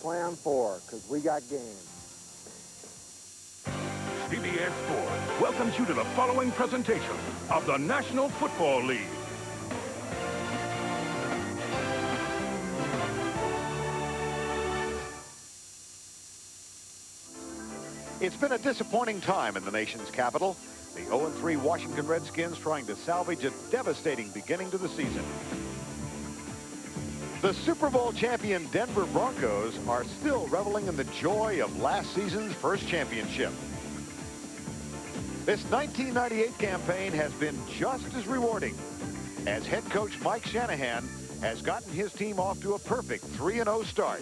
play on 4, because we got game. CBS Sports welcomes you to the following presentation of the National Football League. It's been a disappointing time in the nation's capital. The 0-3 Washington Redskins trying to salvage a devastating beginning to the season. The Super Bowl champion Denver Broncos are still reveling in the joy of last season's first championship. This 1998 campaign has been just as rewarding, as head coach Mike Shanahan has gotten his team off to a perfect 3-0 start.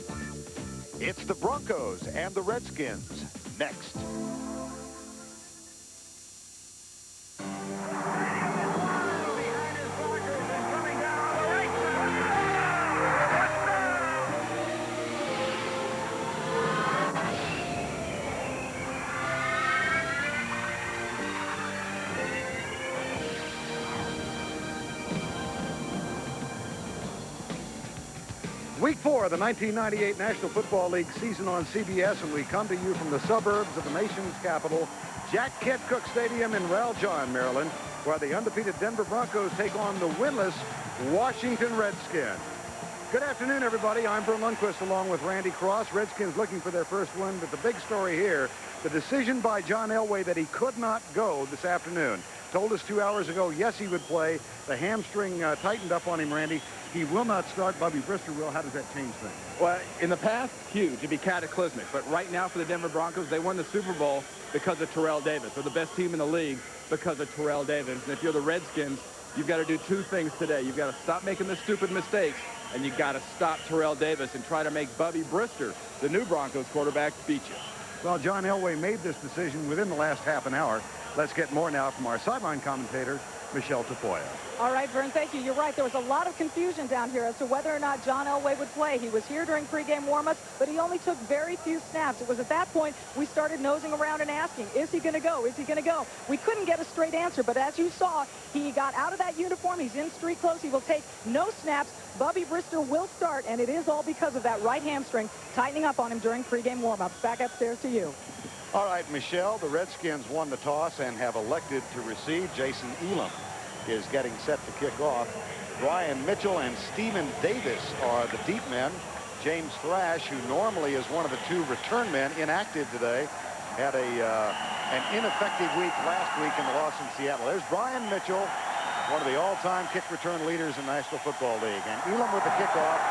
It's the Broncos and the Redskins next. Week 4 of the 1998 National Football League season on CBS, and we come to you from the suburbs of the nation's capital, Jack Kent Cooke Stadium in Raljohn, Maryland, where the undefeated Denver Broncos take on the winless Washington Redskins. Good afternoon, everybody. I'm Vern Lundquist along with Randy Cross. Redskins looking for their first win, but the big story here, the decision by John Elway that he could not go this afternoon. Told us 2 hours ago, yes, he would play. The hamstring tightened up on him, Randy. He will not start. Bobby Brister will. How does that change things? Well, in the past, huge. It'd be cataclysmic. But right now for the Denver Broncos, they won the Super Bowl because of Terrell Davis. They're the best team in the league because of Terrell Davis. And if you're the Redskins, you've got to do two things today. You've got to stop making the stupid mistakes, and you've got to stop Terrell Davis and try to make Bobby Brister, the new Broncos quarterback, beat you. Well, John Elway made this decision within the last half an hour. Let's get more now from our sideline commentator, Michelle Tafoya. All right, Vern, thank you. You're right. There was a lot of confusion down here as to whether or not John Elway would play. He was here during pregame warmups, but he only took very few snaps. It was at that point we started nosing around and asking, is he going to go? Is he going to go? We couldn't get a straight answer, but as you saw, he got out of that uniform. He's in street clothes. He will take no snaps. Bobby Brister will start, and it is all because of that right hamstring tightening up on him during pregame warmups. Back upstairs to you. All right, Michelle, the Redskins won the toss and have elected to receive. Jason Elam is getting set to kick off. Brian Mitchell and Stephen Davis are the deep men. James Thrash, who normally is one of the two return men, inactive today, had an ineffective week last week in the loss in Seattle. There's Brian Mitchell, one of the all-time kick return leaders in the National Football League. And Elam with the kickoff.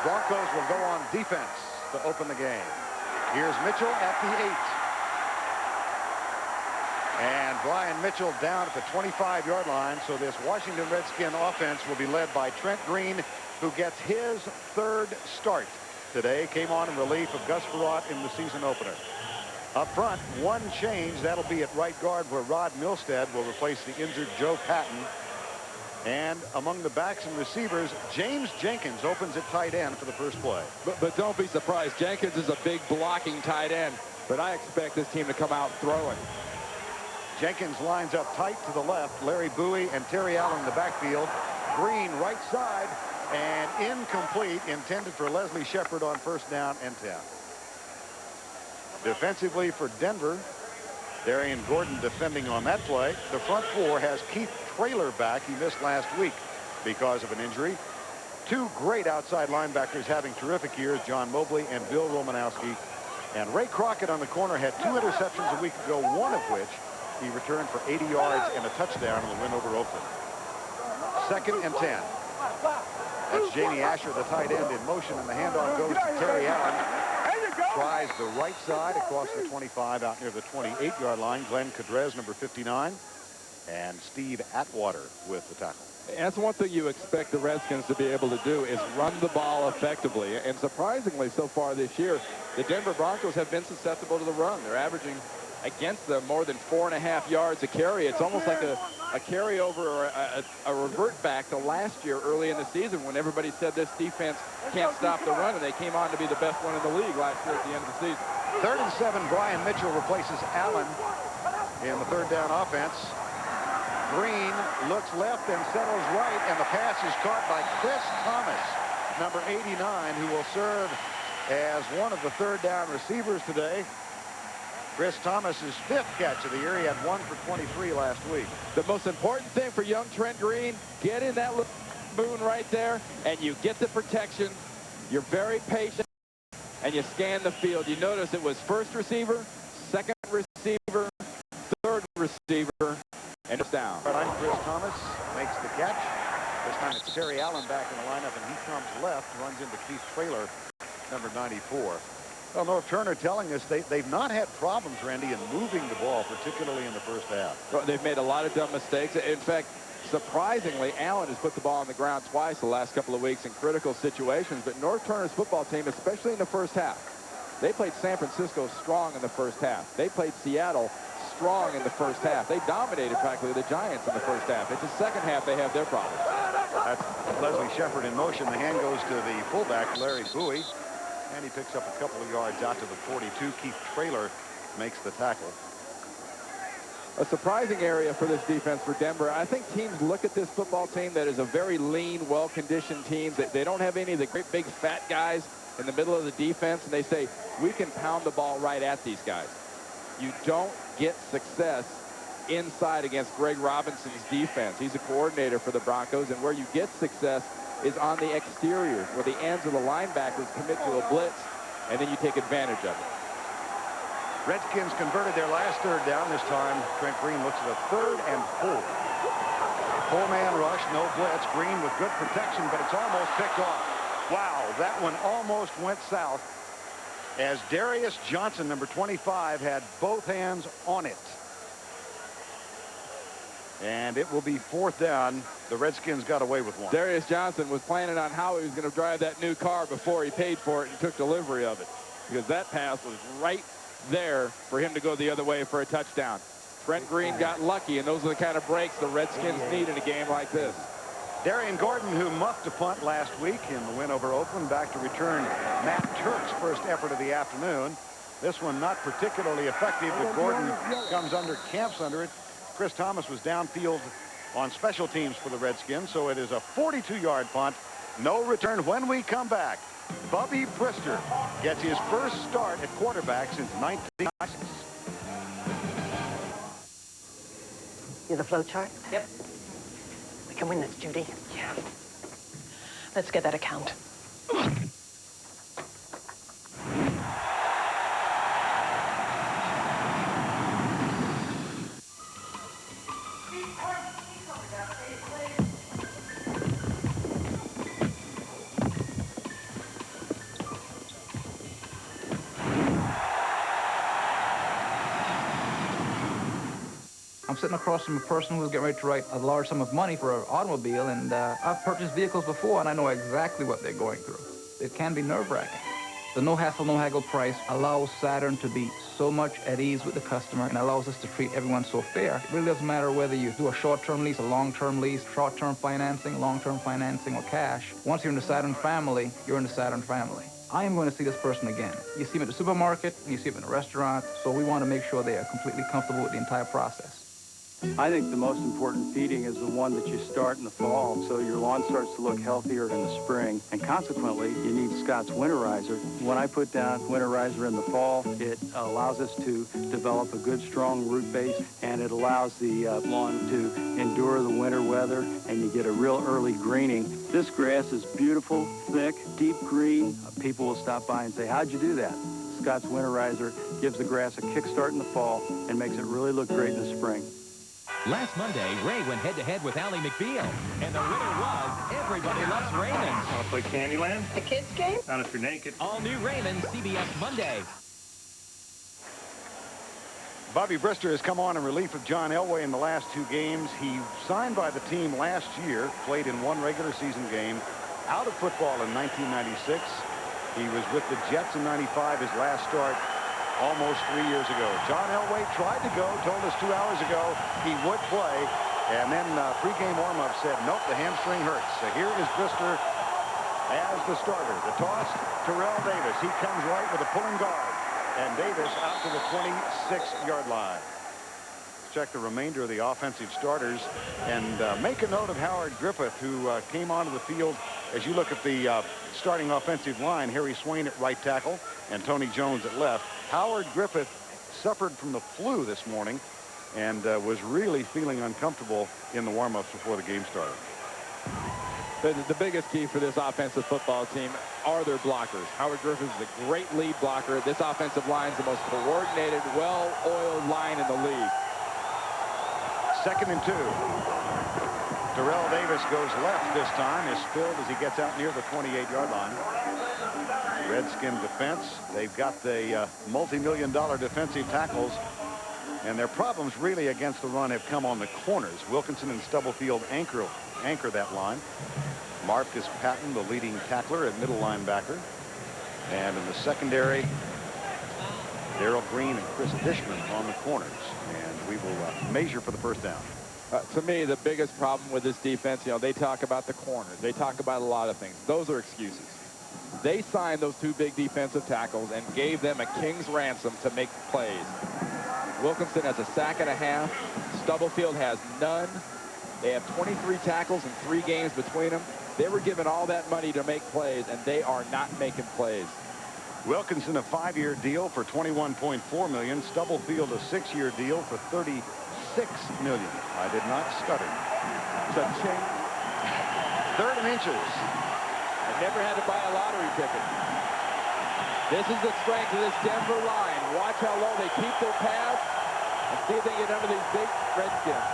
Broncos will go on defense to open the game. Here's Mitchell at the 8. And Brian Mitchell down at the 25-yard line. So this Washington Redskin offense will be led by Trent Green, who gets his third start today. Came on in relief of Gus Frerotte in the season opener. Up front, one change. That'll be at right guard, where Rod Milstead will replace the injured Joe Patton. And among the backs and receivers, James Jenkins opens at tight end for the first play. But don't be surprised. Jenkins is a big blocking tight end, but I expect this team to come out throwing. Jenkins lines up tight to the left. Larry Bowie and Terry Allen in the backfield. Green right side, and incomplete, intended for Leslie Shepard on first down and 10. Defensively for Denver, Darian Gordon defending on that play. The front four has Keith Traylor back. He missed last week because of an injury. Two great outside linebackers having terrific years, John Mobley and Bill Romanowski. And Ray Crockett on the corner had 2 interceptions a week ago, one of which he returned for 80 yards and a touchdown in the win over Oakland. 2nd and 10. That's Jamie Asher, the tight end, in motion, and the handoff goes to Terry Allen. Tries the right side across the 25 out near the 28-yard line. Glenn Cadrez, number 59, and Steve Atwater with the tackle. And that's one thing you expect the Redskins to be able to do, is run the ball effectively. And surprisingly, so far this year, the Denver Broncos have been susceptible to the run. They're averaging against them more than 4.5 yards a carry. It's almost like a carryover or a revert back to last year early in the season, when everybody said this defense can't stop the run, and they came on to be the best one in the league last year at the end of the season. 3rd and 7. Brian Mitchell replaces Allen in the third down offense. Green looks left and settles right, and the pass is caught by Chris Thomas, number 89, who will serve as one of the third down receivers today. Chris Thomas's 5th catch of the year. He had 1 for 23 last week. The most important thing for young Trent Green, get in that little moon right there, and you get the protection. You're very patient, and you scan the field. You notice it was first receiver, second receiver, third receiver, and it's down. Chris Thomas makes the catch. This time it's Terry Allen back in the lineup, and he comes left, runs into Keith Traylor, number 94. Well, North Turner telling us they've not had problems, Randy, in moving the ball, particularly in the first half. Well, they've made a lot of dumb mistakes. In fact, surprisingly, Allen has put the ball on the ground twice the last couple of weeks in critical situations. But North Turner's football team, especially in the first half, they played San Francisco strong in the first half. They played Seattle strong in the first half. They dominated practically the Giants in the first half. It's the second half they have their problems. That's Leslie Shepard in motion. The hand goes to the fullback, Larry Bowie. And he picks up a couple of yards out to the 42. Keith Traylor makes the tackle. A surprising area for this defense for Denver. I think teams look at this football team that is a very lean, well-conditioned team. They don't have any of the great big fat guys in the middle of the defense, and they say, we can pound the ball right at these guys. You don't get success inside against Greg Robinson's defense. He's a coordinator for the Broncos, and where you get success is on the exterior, where the ends of the linebackers commit to a blitz, and then you take advantage of it. Redskins converted their last third down. This time, Trent Green looks at a 3rd and 4. 4-man rush, no blitz. Green with good protection, but it's almost picked off. Wow, that one almost went south as Darius Johnson, number 25, had both hands on it. And it will be 4th down. The Redskins got away with one. Darius Johnson was planning on how he was going to drive that new car before he paid for it and took delivery of it, because that pass was right there for him to go the other way for a touchdown. Trent Green got lucky, and those are the kind of breaks the Redskins need in a game like this. Darian Gordon, who muffed a punt last week in the win over Oakland, back to return Matt Turk's first effort of the afternoon. This one not particularly effective, but Gordon comes under, camps under it. Chris Thomas was downfield on special teams for the Redskins, so it is a 42-yard punt. No return. When we come back, Bubby Brister gets his first start at quarterback since 1996. You the flow chart? Yep. We can win this, Judy. Yeah. Let's get that account. I'm sitting across from a person who's getting ready to write a large sum of money for an automobile, and I've purchased vehicles before, and I know exactly what they're going through. It can be nerve-wracking. The no-hassle, no-haggle price allows Saturn to be so much at ease with the customer and allows us to treat everyone so fair. It really doesn't matter whether you do a short-term lease, a long-term lease, short-term financing, long-term financing, or cash. Once you're in the Saturn family, you're in the Saturn family. I am going to see this person again. You see him at the supermarket, and you see him in a restaurant, so we want to make sure they are completely comfortable with the entire process. I think the most important feeding is the one that you start in the fall, so your lawn starts to look healthier in the spring, and consequently, you need Scott's Winterizer. When I put down Winterizer in the fall, it allows us to develop a good, strong root base, and it allows the lawn to endure the winter weather, and you get a real early greening. This grass is beautiful, thick, deep green. People will stop by and say, "How'd you do that?" Scott's Winterizer gives the grass a kickstart in the fall and makes it really look great in the spring. Last Monday, Ray went head-to-head with Ally McBeal, and the winner was Everybody Loves Raymond. Want to play Candyland? The kids' game? Not if you're naked. All new Raymond, CBS Monday. Bobby Brister has come on in relief of John Elway in the last 2 games. He signed by the team last year, played in 1 regular season game, out of football in 1996. He was with the Jets in 95, his last start almost 3 years ago. John Elway tried to go, told us 2 hours ago he would play, and then pregame warm-up said, nope, the hamstring hurts. So here is Brister as the starter. The toss, Terrell Davis. He comes right with a pulling guard, and Davis out to the 26-yard line. Let's check the remainder of the offensive starters, and make a note of Howard Griffith, who came onto the field as you look at the starting offensive line, Harry Swain at right tackle and Tony Jones at left. Howard Griffith suffered from the flu this morning and was really feeling uncomfortable in the warm-ups before the game started. The biggest key for this offensive football team are their blockers. Howard Griffith is a great lead blocker. This offensive line is the most coordinated, well-oiled line in the league. 2nd and 2. Terrell Davis goes left this time. Is spilled as he gets out near the 28-yard line. Redskin defense. They've got the multi-million-dollar defensive tackles. And their problems really against the run have come on the corners. Wilkinson and Stubblefield anchor that line. Marcus Patton, the leading tackler at middle linebacker. And in the secondary, Darrell Green and Chris Dishman on the corners. And we will measure for the first down. To me, the biggest problem with this defense, they talk about the corners. They talk about a lot of things. Those are excuses. They signed those 2 big defensive tackles and gave them a king's ransom to make plays. Wilkinson has a sack and a half. Stubblefield has none. They have 23 tackles and 3 games between them. They were given all that money to make plays, and they are not making plays. Wilkinson, a 5-year deal for $21.4 million. Stubblefield, a 6-year deal for $36 million. I did not stutter. Cha-ching. 3rd and inches. I never had to buy a lottery ticket. This is the strength of this Denver line. Watch how low they keep their pads and see if they get under these big Redskins.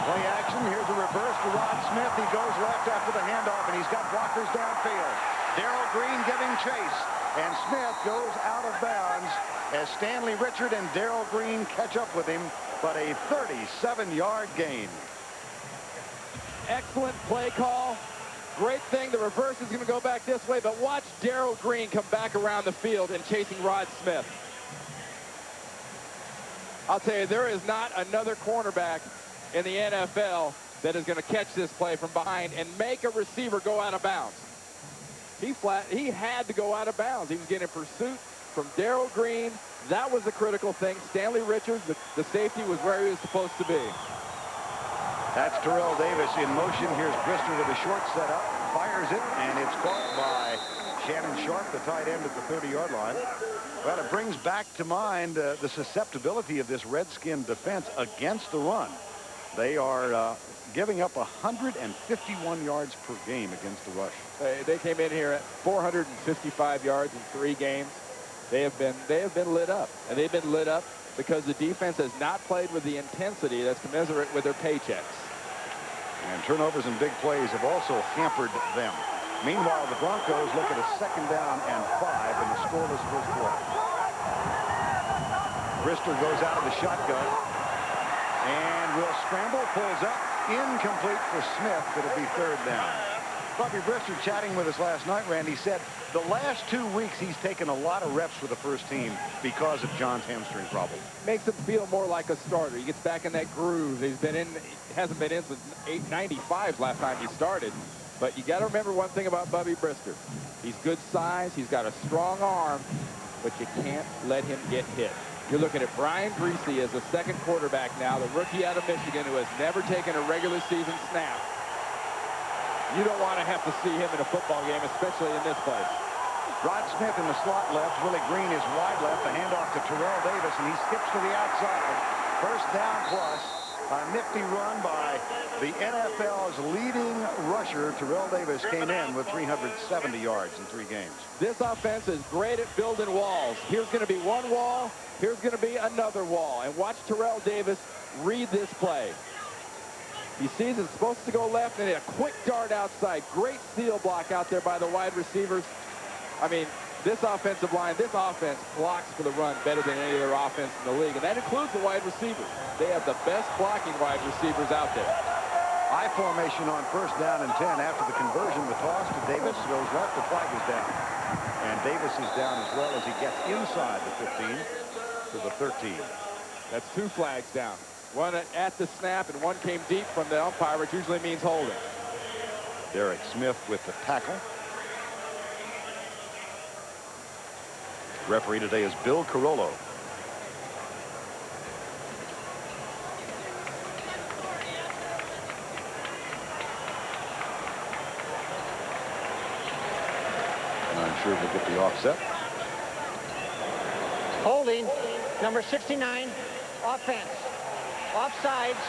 Play action. Here's a reverse to Rod Smith. He goes left after the handoff, and he's got blockers downfield. Darrell Green giving chase, and Smith goes out of bounds as Stanley Richard and Darrell Green catch up with him, but a 37-yard gain. Excellent play call. Great thing. The reverse is going to go back this way, but watch Darrell Green come back around the field and chasing Rod Smith. I'll tell you, there is not another cornerback in the NFL that is going to catch this play from behind and make a receiver go out of bounds. He had to go out of bounds. He was getting pursuit from Darrell Green. That was the critical thing. Stanley Richards, the safety, was where he was supposed to be. That's Terrell Davis in motion. Here's Brister with a short setup. Fires it, and it's caught by Shannon Sharp, the tight end at the 30-yard line. Well, it brings back to mind the susceptibility of this Redskin defense against the run. They are giving up 151 yards per game against the rush. They came in here at 455 yards in 3 games. They have been lit up, and they've been lit up because the defense has not played with the intensity that's commensurate with their paychecks. And turnovers and big plays have also hampered them. Meanwhile, the Broncos look at a 2nd down and 5 in the scoreless first quarter. Brister goes out of the shotgun and will scramble, pulls up, incomplete for Smith. It'll be 3rd down. Bobby Brister chatting with us last night, Randy, said the last 2 weeks he's taken a lot of reps with the first team because of John's hamstring problem. Makes him feel more like a starter. He gets back in that groove. He hasn't been in since 95 last time he started. But you got to remember one thing about Bobby Brister. He's good size. He's got a strong arm, but you can't let him get hit. You're looking at Brian Greasy as the 2nd quarterback now, the rookie out of Michigan who has never taken a regular season snap. You don't want to have to see him in a football game, especially in this place. Rod Smith in the slot left. Willie Green is wide left. The handoff to Terrell Davis, and he skips to the outside. 1st down plus. A nifty run by the NFL's leading rusher. Terrell Davis came in with 370 yards in 3 games. This offense is great at building walls. Here's going to be one wall. Here's going to be another wall. And watch Terrell Davis read this play. He sees it's supposed to go left, and a quick dart outside. Great seal block out there by the wide receivers. I mean, this offensive line, this offense blocks for the run better than any other offense in the league, and that includes the wide receivers. They have the best blocking wide receivers out there. I formation on 1st down and 10 after the conversion. The toss to Davis goes left. The flag is down. And Davis is down as well as he gets inside the 15 to the 13. That's 2 flags down. One at the snap and one came deep from the umpire, which usually means holding. Derek Smith with the tackle. Referee today is Bill Carollo. I'm sure he'll get the offset. Holding, number 69, offense. Offsides,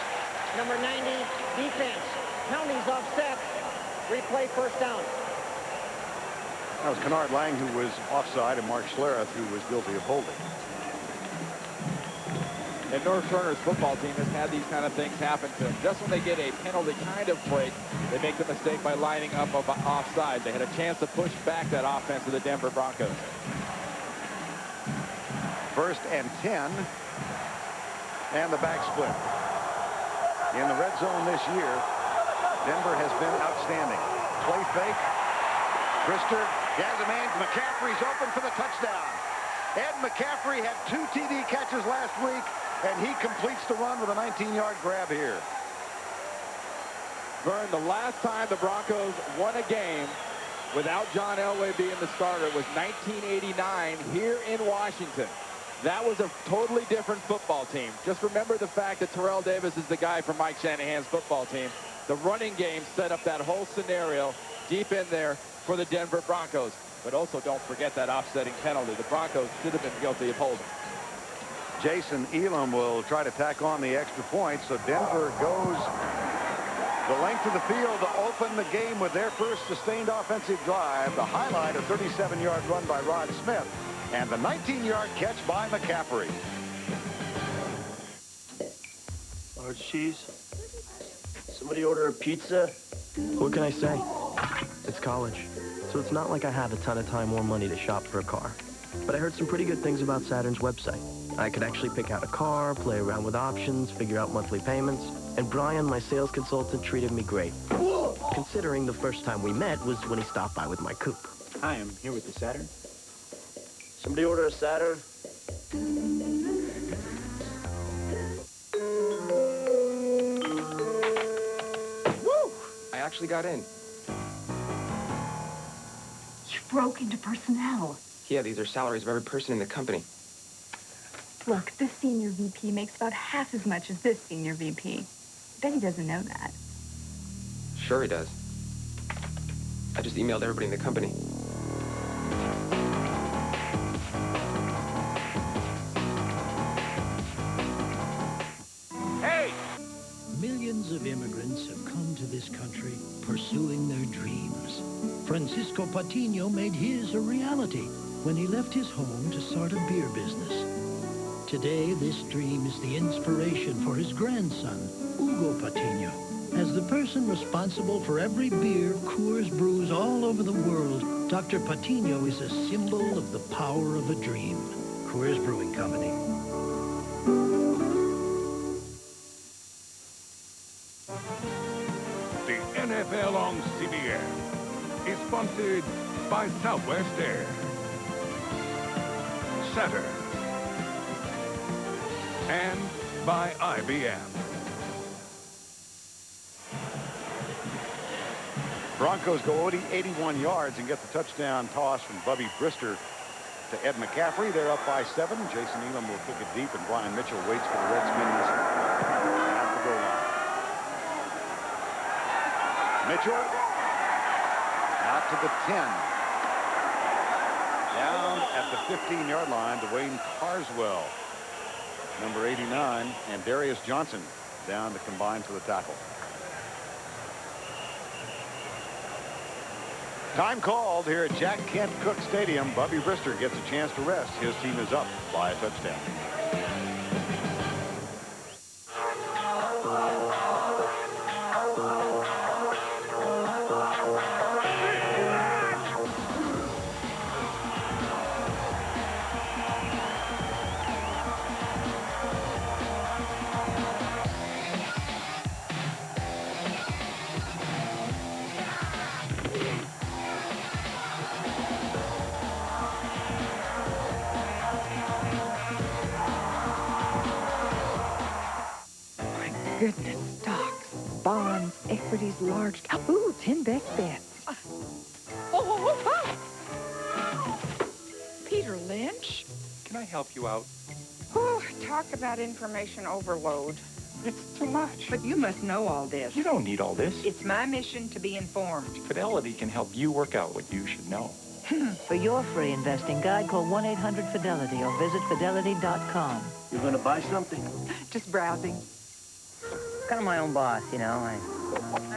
number 90, defense. Penalties offset. Replay first down. That was Kennard Lang who was offside and Mark Schlereth who was guilty of holding. And North Turner's football team has had these kind of things happen to them. Just when they get a penalty kind of break, they make the mistake by lining up offside. They had a chance to push back that offense of the Denver Broncos. 1st and 10. And the back split. In the red zone this year, Denver has been outstanding. Play fake. Brister has a man. McCaffrey's open for the touchdown. Ed McCaffrey had 2 TD catches last week, and he completes the run with a 19-yard grab here. Vern, the last time the Broncos won a game without John Elway being the starter was 1989 here in Washington. That was a totally different football team. Just remember the fact that Terrell Davis is the guy from Mike Shanahan's football team. The running game set up that whole scenario deep in there for the Denver Broncos. But also don't forget that offsetting penalty. The Broncos should have been guilty of holding. Jason Elam will try to tack on the extra point, so Denver goes the length of the field to open the game with their first sustained offensive drive. The highlight, a 37-yard run by Rod Smith, and the 19-yard catch by McCaffrey. Large cheese. Somebody order a pizza. What can I say? It's college, so it's not like I have a ton of time or money to shop for a car. But I heard some pretty good things about Saturn's website. I could actually pick out a car, play around with options, figure out monthly payments, and Brian, my sales consultant, treated me great. Considering the first time we met was when he stopped by with my coupe. Hi, I'm here with the Saturn. Somebody order a Saturn? Woo! I actually got in. You broke into personnel. Yeah, these are salaries of every person in the company. Look, this senior VP makes about half as much as this senior VP. Bet he doesn't know that. Sure he does. I just emailed everybody in the company. Hey! Millions of immigrants have come to this country pursuing their dreams. Francisco Patino made his a reality when he left his home to start a beer business. Today, this dream is the inspiration for his grandson, Hugo Patino. As the person responsible for every beer Coors brews all over the world, Dr. Patino is a symbol of the power of a dream. Coors Brewing Company. The NFL on CBS is sponsored by Southwest Air, Saturn, and by IBM. Broncos go 81 yards and get the touchdown toss from Bubby Brister to Ed McCaffrey. They're up by 7. Jason Elam will kick it deep, and Brian Mitchell waits for the Redskins at the goal line. Mitchell out to the 10. Down at the 15-yard line, Dwayne Carswell, number 89, and Darius Johnson down to combine for the tackle. Time called here at Jack Kent Cook Stadium. Bubby Brister gets a chance to rest. His team is up by a touchdown. Goodness, stocks, bonds, equities, large cap. Ooh, 10 best bets. Peter Lynch? Can I help you out? Oh, talk about information overload. It's too much. But you must know all this. You don't need all this. It's my mission to be informed. Fidelity can help you work out what you should know. For your free investing guide, call 1-800-FIDELITY or visit fidelity.com. You're going to buy something? Just browsing. Kind of my own boss, you know. I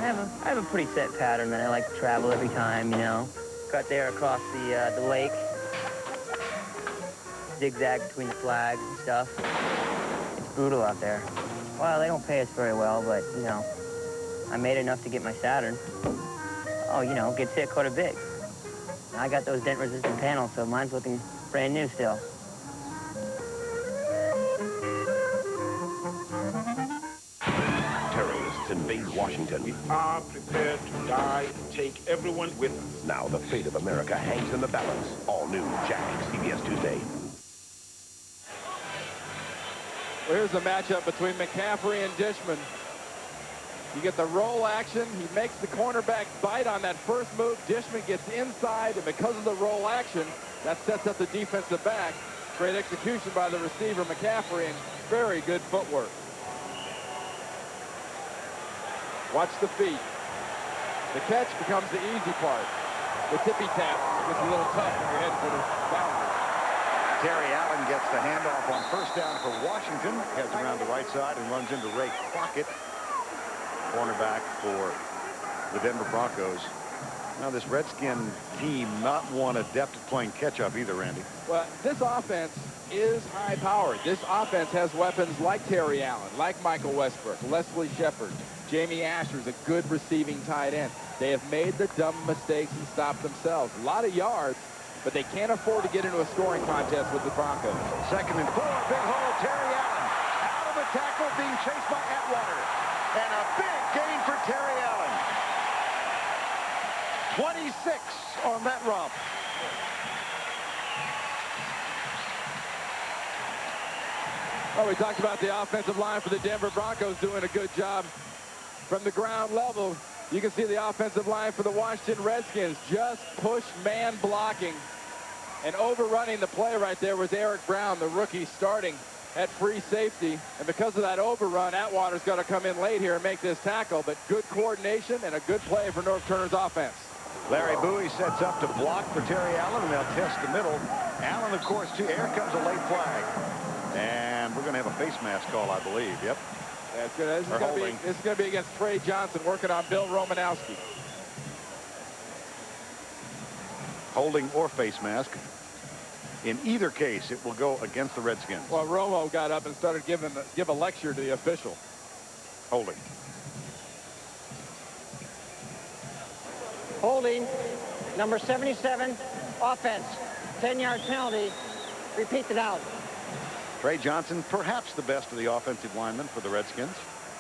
have a pretty set pattern that I like to travel every time, you know. Cut there across the lake. Zigzag between the flags and stuff. It's brutal out there. Well, they don't pay us very well, but, you know, I made enough to get my Saturn. Oh, you know, gets hit quite a bit. I got those dent-resistant panels, so mine's looking brand new still. Terrorists invade Washington. We are prepared to die and take everyone with us. Now the fate of America hangs in the balance. All new Jack, CBS Tuesday. Well, here's the matchup between McCaffrey and Dishman. You get the roll action. He makes the cornerback bite on that first move. Dishman gets inside, and because of the roll action, that sets up the defensive back. Great execution by the receiver, McCaffrey, and very good footwork. Watch the feet. The catch becomes the easy part. The tippy tap gets a little tough when you're heading for the boundary. Terry Allen gets the handoff on first down for Washington. Heads around the right side and runs into Ray Crockett, cornerback for the Denver Broncos. Now this Redskin team not one adept at playing catch-up either, Randy. Well, this offense is high-powered. This offense has weapons like Terry Allen, like Michael Westbrook, Leslie Shepard. Jamie Asher's a good receiving tight end. They have made the dumb mistakes and stopped themselves. A lot of yards, but they can't afford to get into a scoring contest with the Broncos. 2nd and 4, big hole, Terry Allen. Out of the tackle, being chased by Atwater. And a big gain for Terry Allen. 26 on that romp. Oh, we talked about the offensive line for the Denver Broncos doing a good job from the ground level. You can see the offensive line for the Washington Redskins just push man blocking, and overrunning the play right there was Eric Brown, the rookie, starting at free safety. And because of that overrun, Atwater's got to come in late here and make this tackle, but good coordination and a good play for North Turner's offense. Larry Bowie sets up to block for Terry Allen, and they'll test the middle. Allen, of course, too. Here comes a late flag. And we're going to have a face mask call, I believe. Yep. Yeah, this is going to be against Trey Johnson, working on Bill Romanowski. Holding or face mask. In either case, it will go against the Redskins. Well, Romo got up and started give a lecture to the official. Holding. Holding, number 77, offense. 10-yard penalty. Repeat it out. Trey Johnson, perhaps the best of the offensive linemen for the Redskins.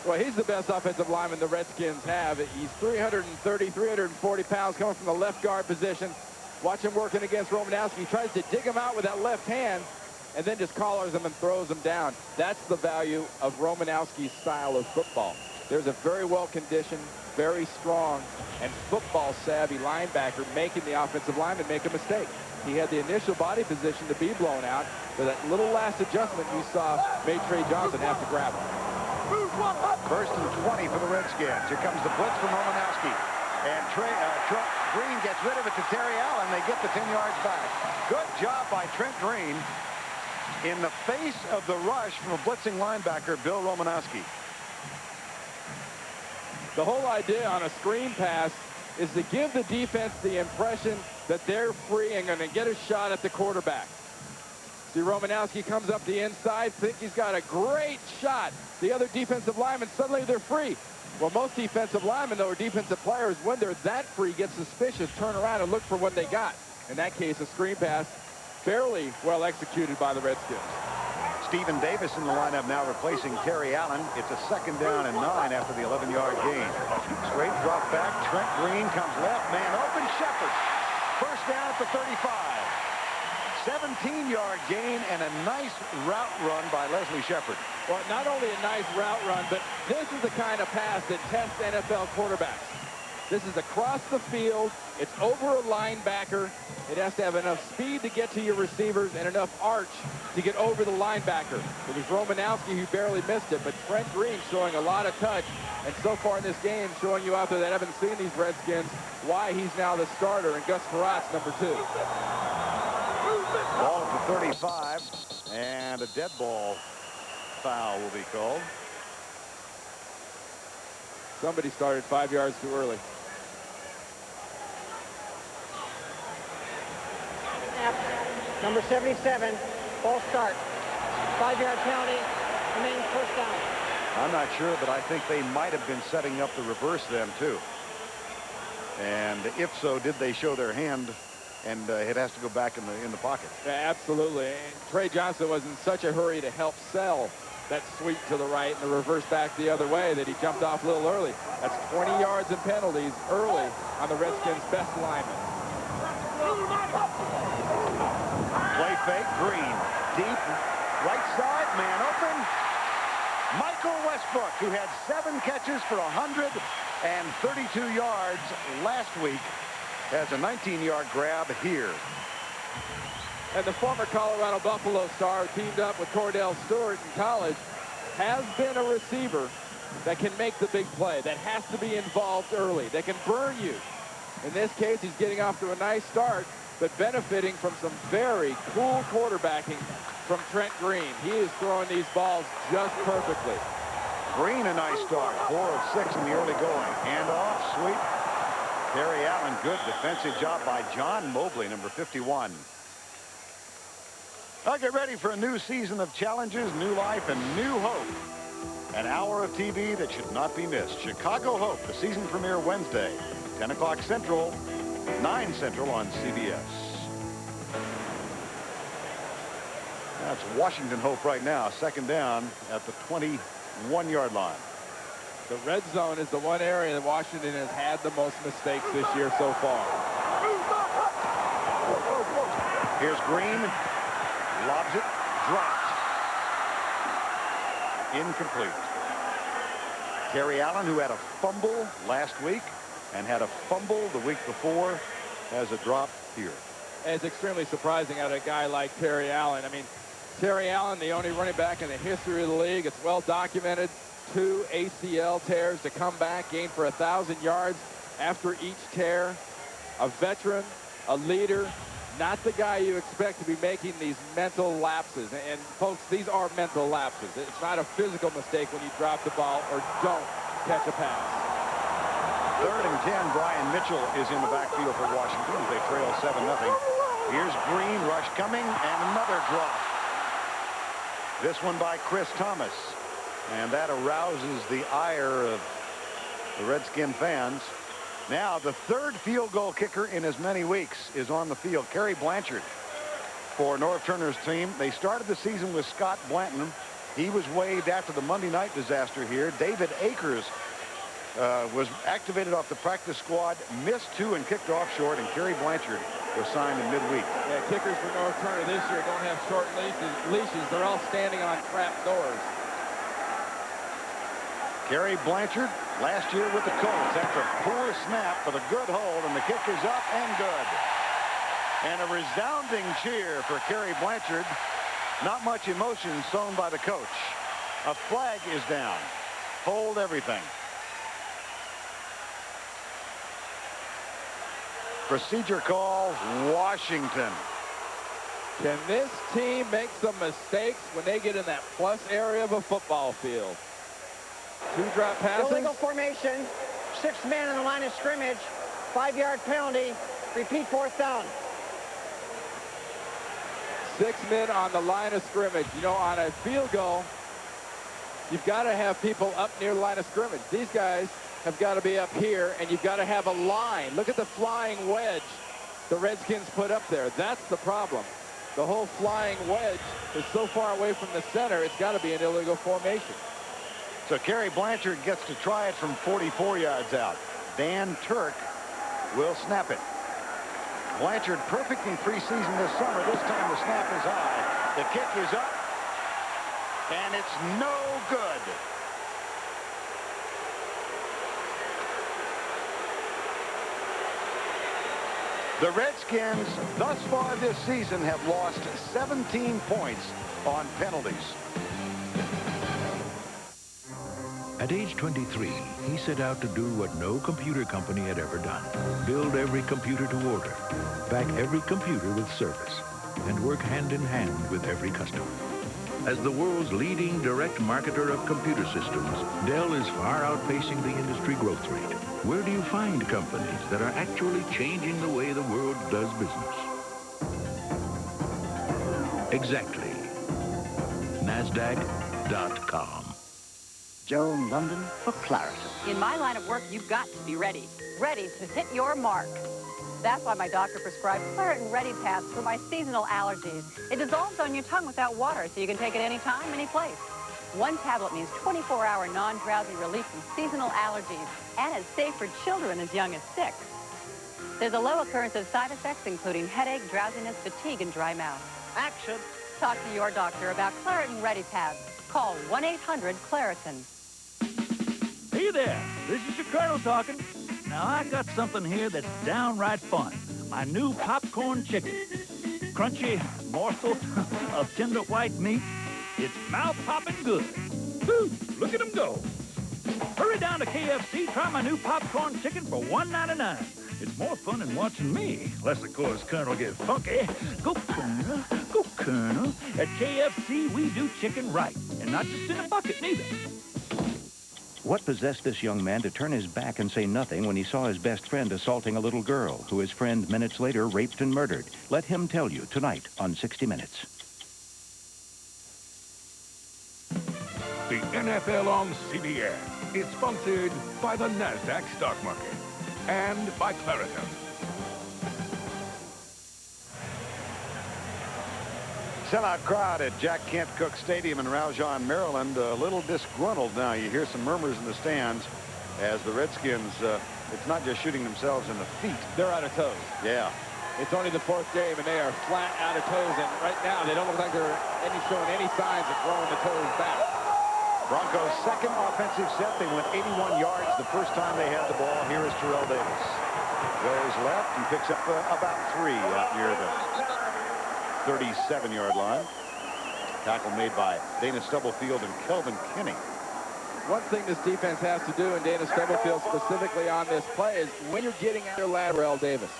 Well, he's the best offensive lineman the Redskins have. He's 330, 340 pounds, coming from the left guard position. Watch him working against Romanowski. He tries to dig him out with that left hand and then just collars him and throws him down. That's the value of Romanowski's style of football. There's a very well-conditioned, very strong, and football-savvy linebacker making the offensive lineman make a mistake. He had the initial body position to be blown out, but that little last adjustment you saw made Trey Johnson have to grab him. 1st and 20 for the Redskins. Here comes the blitz from Romanowski. And Green gets rid of it to Terry Allen. They get the 10 yards back. Good job by Trent Green in the face of the rush from a blitzing linebacker, Bill Romanowski. The whole idea on a screen pass is to give the defense the impression that they're free and going to get a shot at the quarterback. See, Romanowski comes up the inside, think he's got a great shot. The other defensive linemen, suddenly they're free. Well, most defensive linemen, though, or defensive players, when they're that free, get suspicious, turn around and look for what they got. In that case, a screen pass fairly well executed by the Redskins. Stephen Davis in the lineup now replacing Terry Allen. It's a 2nd down and 9 after the 11-yard gain. Straight drop back. Trent Green comes left, man open. Shepard. 1st down at the 35. 17-yard gain and a nice route run by Leslie Shepard. Well, not only a nice route run, but this is the kind of pass that tests NFL quarterbacks. This is across the field. It's over a linebacker. It has to have enough speed to get to your receivers and enough arch to get over the linebacker. It was Romanowski who barely missed it, but Trent Green showing a lot of touch. And so far in this game, showing you out there that haven't seen these Redskins, why he's now the starter, and Gus Frerott's number 2. Ball to 35, and a dead ball foul will be called. Somebody started 5 yards too early. Number 77, false start. 5-yard penalty, remains first down. I'm not sure, but I think they might have been setting up the reverse then, too. And if so, did they show their hand? And it has to go back in the pocket. Yeah, absolutely. And Trey Johnson was in such a hurry to help sell that sweep to the right and the reverse back the other way that he jumped off a little early. That's 20 yards in penalties early on the Redskins' best lineman. Play fake, Green. Deep, right side, man open. Michael Westbrook, who had 7 catches for 132 yards last week, has a 19-yard grab here. And the former Colorado Buffalo star who teamed up with Cordell Stewart in college has been a receiver that can make the big play, that has to be involved early, that can burn you. In this case, he's getting off to a nice start, but benefiting from some very cool quarterbacking from Trent Green. He is throwing these balls just perfectly. Green, a nice start. 4 of 6 in the early going. Handoff, sweep. Terry Allen, good defensive job by John Mobley, number 51. Now get ready for a new season of challenges, new life, and new hope. An hour of TV that should not be missed. Chicago Hope, the season premiere Wednesday, 10 o'clock Central, 9 Central on CBS. That's Washington Hope right now, second down at the 21-yard line. The red zone is the one area that Washington has had the most mistakes this year so far. Here's Green. Lobs it. Dropped. Incomplete. Terry Allen, who had a fumble last week and had a fumble the week before, has a drop here. And it's extremely surprising out of a guy like Terry Allen. I mean, Terry Allen, the only running back in the history of the league. It's well documented. 2 ACL tears to come back, gain for 1,000 yards after each tear. A veteran, a leader, not the guy you expect to be making these mental lapses. And folks, these are mental lapses. It's not a physical mistake when you drop the ball or don't catch a pass. 3rd and 10. Brian Mitchell is in the backfield for Washington. They trail 7-0. Here's Green, rush coming, and another drop. This one by Chris Thomas. And that arouses the ire of the Redskin fans. Now the 3rd field goal kicker in as many weeks is on the field. Kerry Blanchard for Norv Turner's team. They started the season with Scott Blanton. He was waived after the Monday night disaster here. David Akers was activated off the practice squad, missed 2 and kicked off short, and Kerry Blanchard was signed in midweek. Yeah, kickers for Norv Turner this year don't have short leashes. They're all standing on trap doors. Kerry Blanchard last year with the Colts after a poor snap but a good hold, and the kick is up and good. And a resounding cheer for Kerry Blanchard. Not much emotion sown by the coach. A flag is down. Hold everything. Procedure call, Washington. Can this team make some mistakes when they get in that plus area of a football field? 2 drop passes. Illegal formation. 6 men on the line of scrimmage. 5-yard penalty. Repeat 4th down. 6 men on the line of scrimmage. You know, on a field goal, you've got to have people up near the line of scrimmage. These guys have got to be up here, and you've got to have a line. Look at the flying wedge the Redskins put up there. That's the problem. The whole flying wedge is so far away from the center, it's got to be an illegal formation. So Kerry Blanchard gets to try it from 44 yards out. Dan Turk will snap it. Blanchard perfect in preseason this summer. This time the snap is high. The kick is up. And it's no good. The Redskins, thus far this season, have lost 17 points on penalties. At age 23, he set out to do what no computer company had ever done. Build every computer to order, back every computer with service, and work hand in hand with every customer. As the world's leading direct marketer of computer systems, Dell is far outpacing the industry growth rate. Where do you find companies that are actually changing the way the world does business? Exactly. NASDAQ.com. Joan London for Claritin. In my line of work, you've got to be ready. Ready to hit your mark. That's why my doctor prescribed Claritin Ready Pass for my seasonal allergies. It dissolves on your tongue without water, so you can take it anytime, any place. One tablet means 24-hour non-drowsy relief from seasonal allergies, and it's safe for children as young as 6. There's a low occurrence of side effects, including headache, drowsiness, fatigue, and dry mouth. Action! Talk to your doctor about Claritin Ready Pass. Call 1-800-CLARITIN. Hey there, this is your Colonel talking. Now, I got something here that's downright fun. My new popcorn chicken. Crunchy morsel of tender white meat. It's mouth-popping good. Woo, look at them go. Hurry down to KFC, try my new popcorn chicken for $1.99. It's more fun than watching me. Unless, of course, Colonel gets funky. Go, Colonel. Go, Colonel. At KFC, we do chicken right. And not just in a bucket, neither. What possessed this young man to turn his back and say nothing when he saw his best friend assaulting a little girl, who his friend minutes later raped and murdered? Let him tell you tonight on 60 Minutes. The NFL on CBS. It's sponsored by the NASDAQ stock market and by Claritin. Sellout crowd at Jack Kent Cooke Stadium in Rowjon, Maryland. A little disgruntled now. You hear some murmurs in the stands as the Redskins, it's not just shooting themselves in the feet. They're out of toes. Yeah. It's only the 4th game, and they are flat out of toes. And right now, they don't look like they're showing any signs of throwing the toes back. Broncos' second offensive set. They went 81 yards the first time they had the ball. Here is Terrell Davis. Goes left and picks up about 3 out near the 37-yard line. Tackle made by Dana Stubblefield and Kelvin Kinney. One thing this defense has to do, and Dana Stubblefield specifically on this play, is when you're getting after Terrell Davis,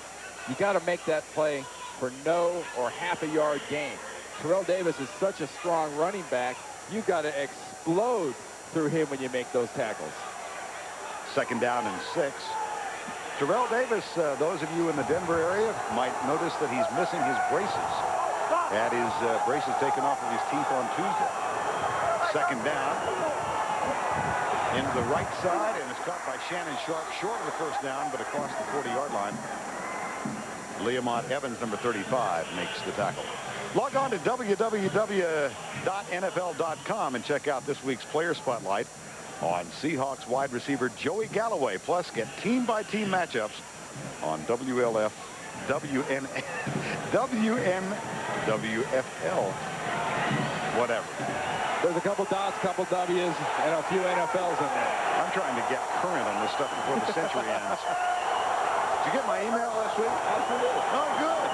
you got to make that play for no or half a yard gain. Terrell Davis is such a strong running back, you got to explode through him when you make those tackles. Second down and 6. Terrell Davis, those of you in the Denver area might notice that he's missing his braces. Had his braces taken off of his teeth on Tuesday. Second down. Into the right side, and it's caught by Shannon Sharp, short of the first down, but across the 40-yard line. Leamont Evans, number 35, makes the tackle. Log on to www.nfl.com and check out this week's player spotlight on Seahawks wide receiver Joey Galloway. Plus, get team-by-team matchups on WLF, WFL, whatever. There's a couple dots, couple W's, and a few NFLs in there. I'm trying to get current on this stuff before the century ends. Did you get my email last week? Absolutely. Oh, good.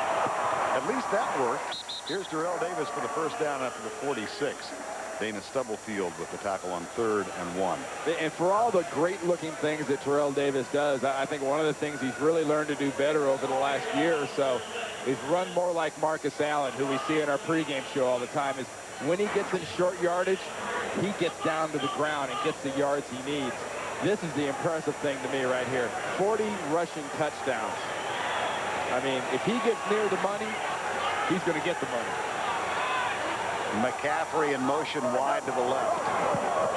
At least that worked. Here's Terrell Davis for the first down after the 46. Dana Stubblefield with the tackle on 3rd and 1. And for all the great-looking things that Terrell Davis does, I think one of the things he's really learned to do better over the last year or so is run more like Marcus Allen, who we see in our pregame show all the time. Is when he gets in short yardage, he gets down to the ground and gets the yards he needs. This is the impressive thing to me right here. 40 rushing touchdowns. I mean, if he gets near the money, he's going to get the money. McCaffrey in motion wide to the left.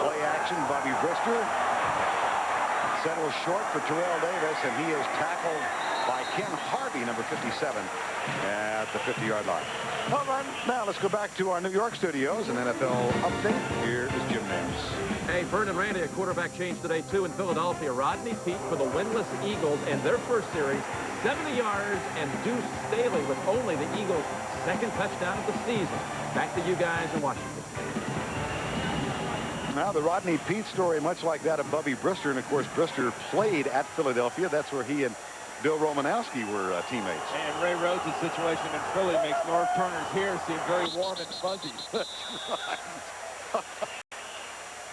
Play action, Bobby Brister. Settles short for Terrell Davis, and he is tackled by Ken Harvey, number 57, at the 50-yard line. All right, now let's go back to our New York studios. An NFL update. Here is Jim Nance. Hey, Vern and Randy, a quarterback change today, too, in Philadelphia. Rodney Peete for the winless Eagles and their first series, 70 yards, and Deuce Staley with only the Eagles' second touchdown of the season. Back to you guys in Washington. Now, the Rodney Peete story, much like that of Bubby Brister, and of course, Brister played at Philadelphia. That's where he and Bill Romanowski were teammates. And Ray Rhodes' situation in Philly makes Norv Turner's hair seem very warm and fuzzy.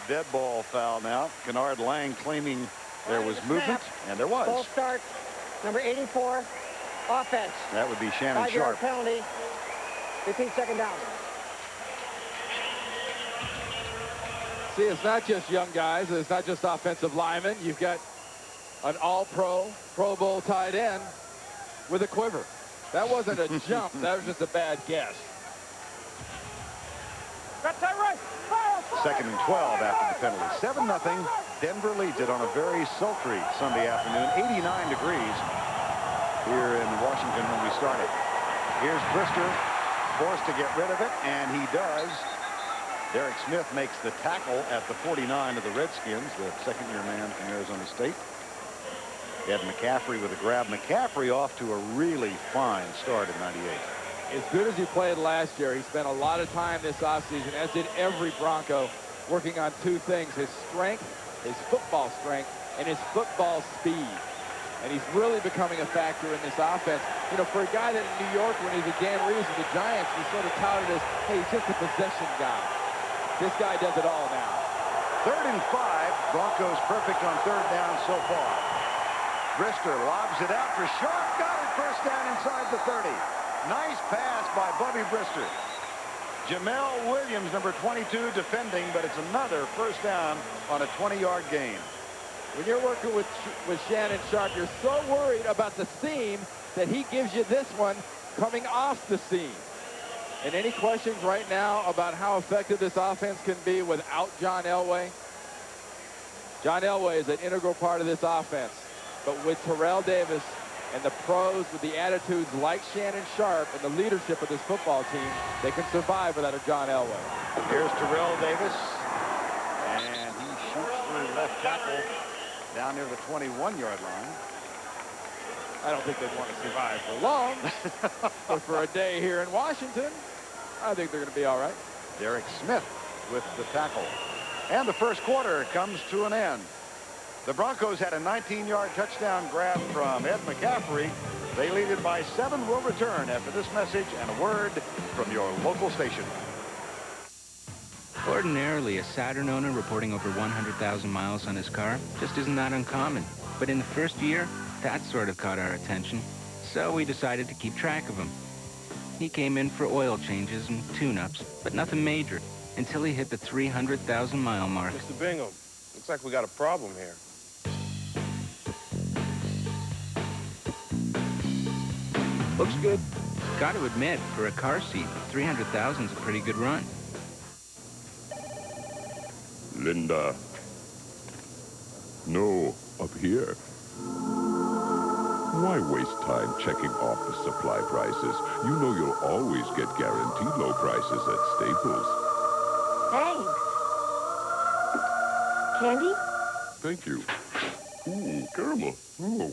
Dead ball foul now. Kennard Lang claiming there was movement, and there was. Full start, number 84, offense. That would be Shannon 5-yard Sharp. penalty. Repeat, second down. See, it's not just young guys. It's not just offensive linemen. You've got an all-pro, Pro Bowl tight end with a quiver. That wasn't a jump. That was just a bad guess. Second and 12 after the penalty. 7-0. Denver leads it on a very sultry Sunday afternoon. 89 degrees here in Washington when we started. Here's Brister, forced to get rid of it, and he does. Derek Smith makes the tackle at the 49 of the Redskins, the second-year man from Arizona State. Ed McCaffrey with a grab. McCaffrey off to a really fine start in '98. As good as he played last year, he spent a lot of time this offseason, as did every Bronco, working on two things: his strength, his football strength, and his football speed. And he's really becoming a factor in this offense. You know, for a guy that in New York, when he was with Dan Reeves and the Giants, we sort of touted as, hey, he's just a possession guy. This guy does it all now. 3rd and 5. Broncos perfect on 3rd down so far. Brister lobs it out for Sharp. Got it, first down inside the 30. Nice pass by Bubby Brister. Jamel Williams, number 22, defending, but it's another first down on a 20-yard gain. When you're working with Shannon Sharp, you're so worried about the seam that he gives you this one coming off the seam. And any questions right now about how effective this offense can be without John Elway? John Elway is an integral part of this offense. But with Terrell Davis and the pros with the attitudes like Shannon Sharp and the leadership of this football team, they can survive without a John Elway. Here's Terrell Davis. And he shoots through left tackle down near the 21-yard line. I don't think they'd want to survive for long. But for a day here in Washington, I think they're going to be all right. Derek Smith with the tackle. And the first quarter comes to an end. The Broncos had a 19-yard touchdown grab from Ed McCaffrey. They lead it by 7. We'll return after this message and a word from your local station. Ordinarily, a Saturn owner reporting over 100,000 miles on his car just isn't that uncommon. But in the first year, that sort of caught our attention, so we decided to keep track of him. He came in for oil changes and tune-ups, but nothing major, until he hit the 300,000-mile mark. Mr. Bingham, looks like we got a problem here. Looks good. Got to admit, for a car seat, 300,000's a pretty good run. Linda. No, up here. Why waste time checking office supply prices? You know you'll always get guaranteed low prices at Staples. Thanks. Candy? Thank you. Ooh, caramel. Ooh.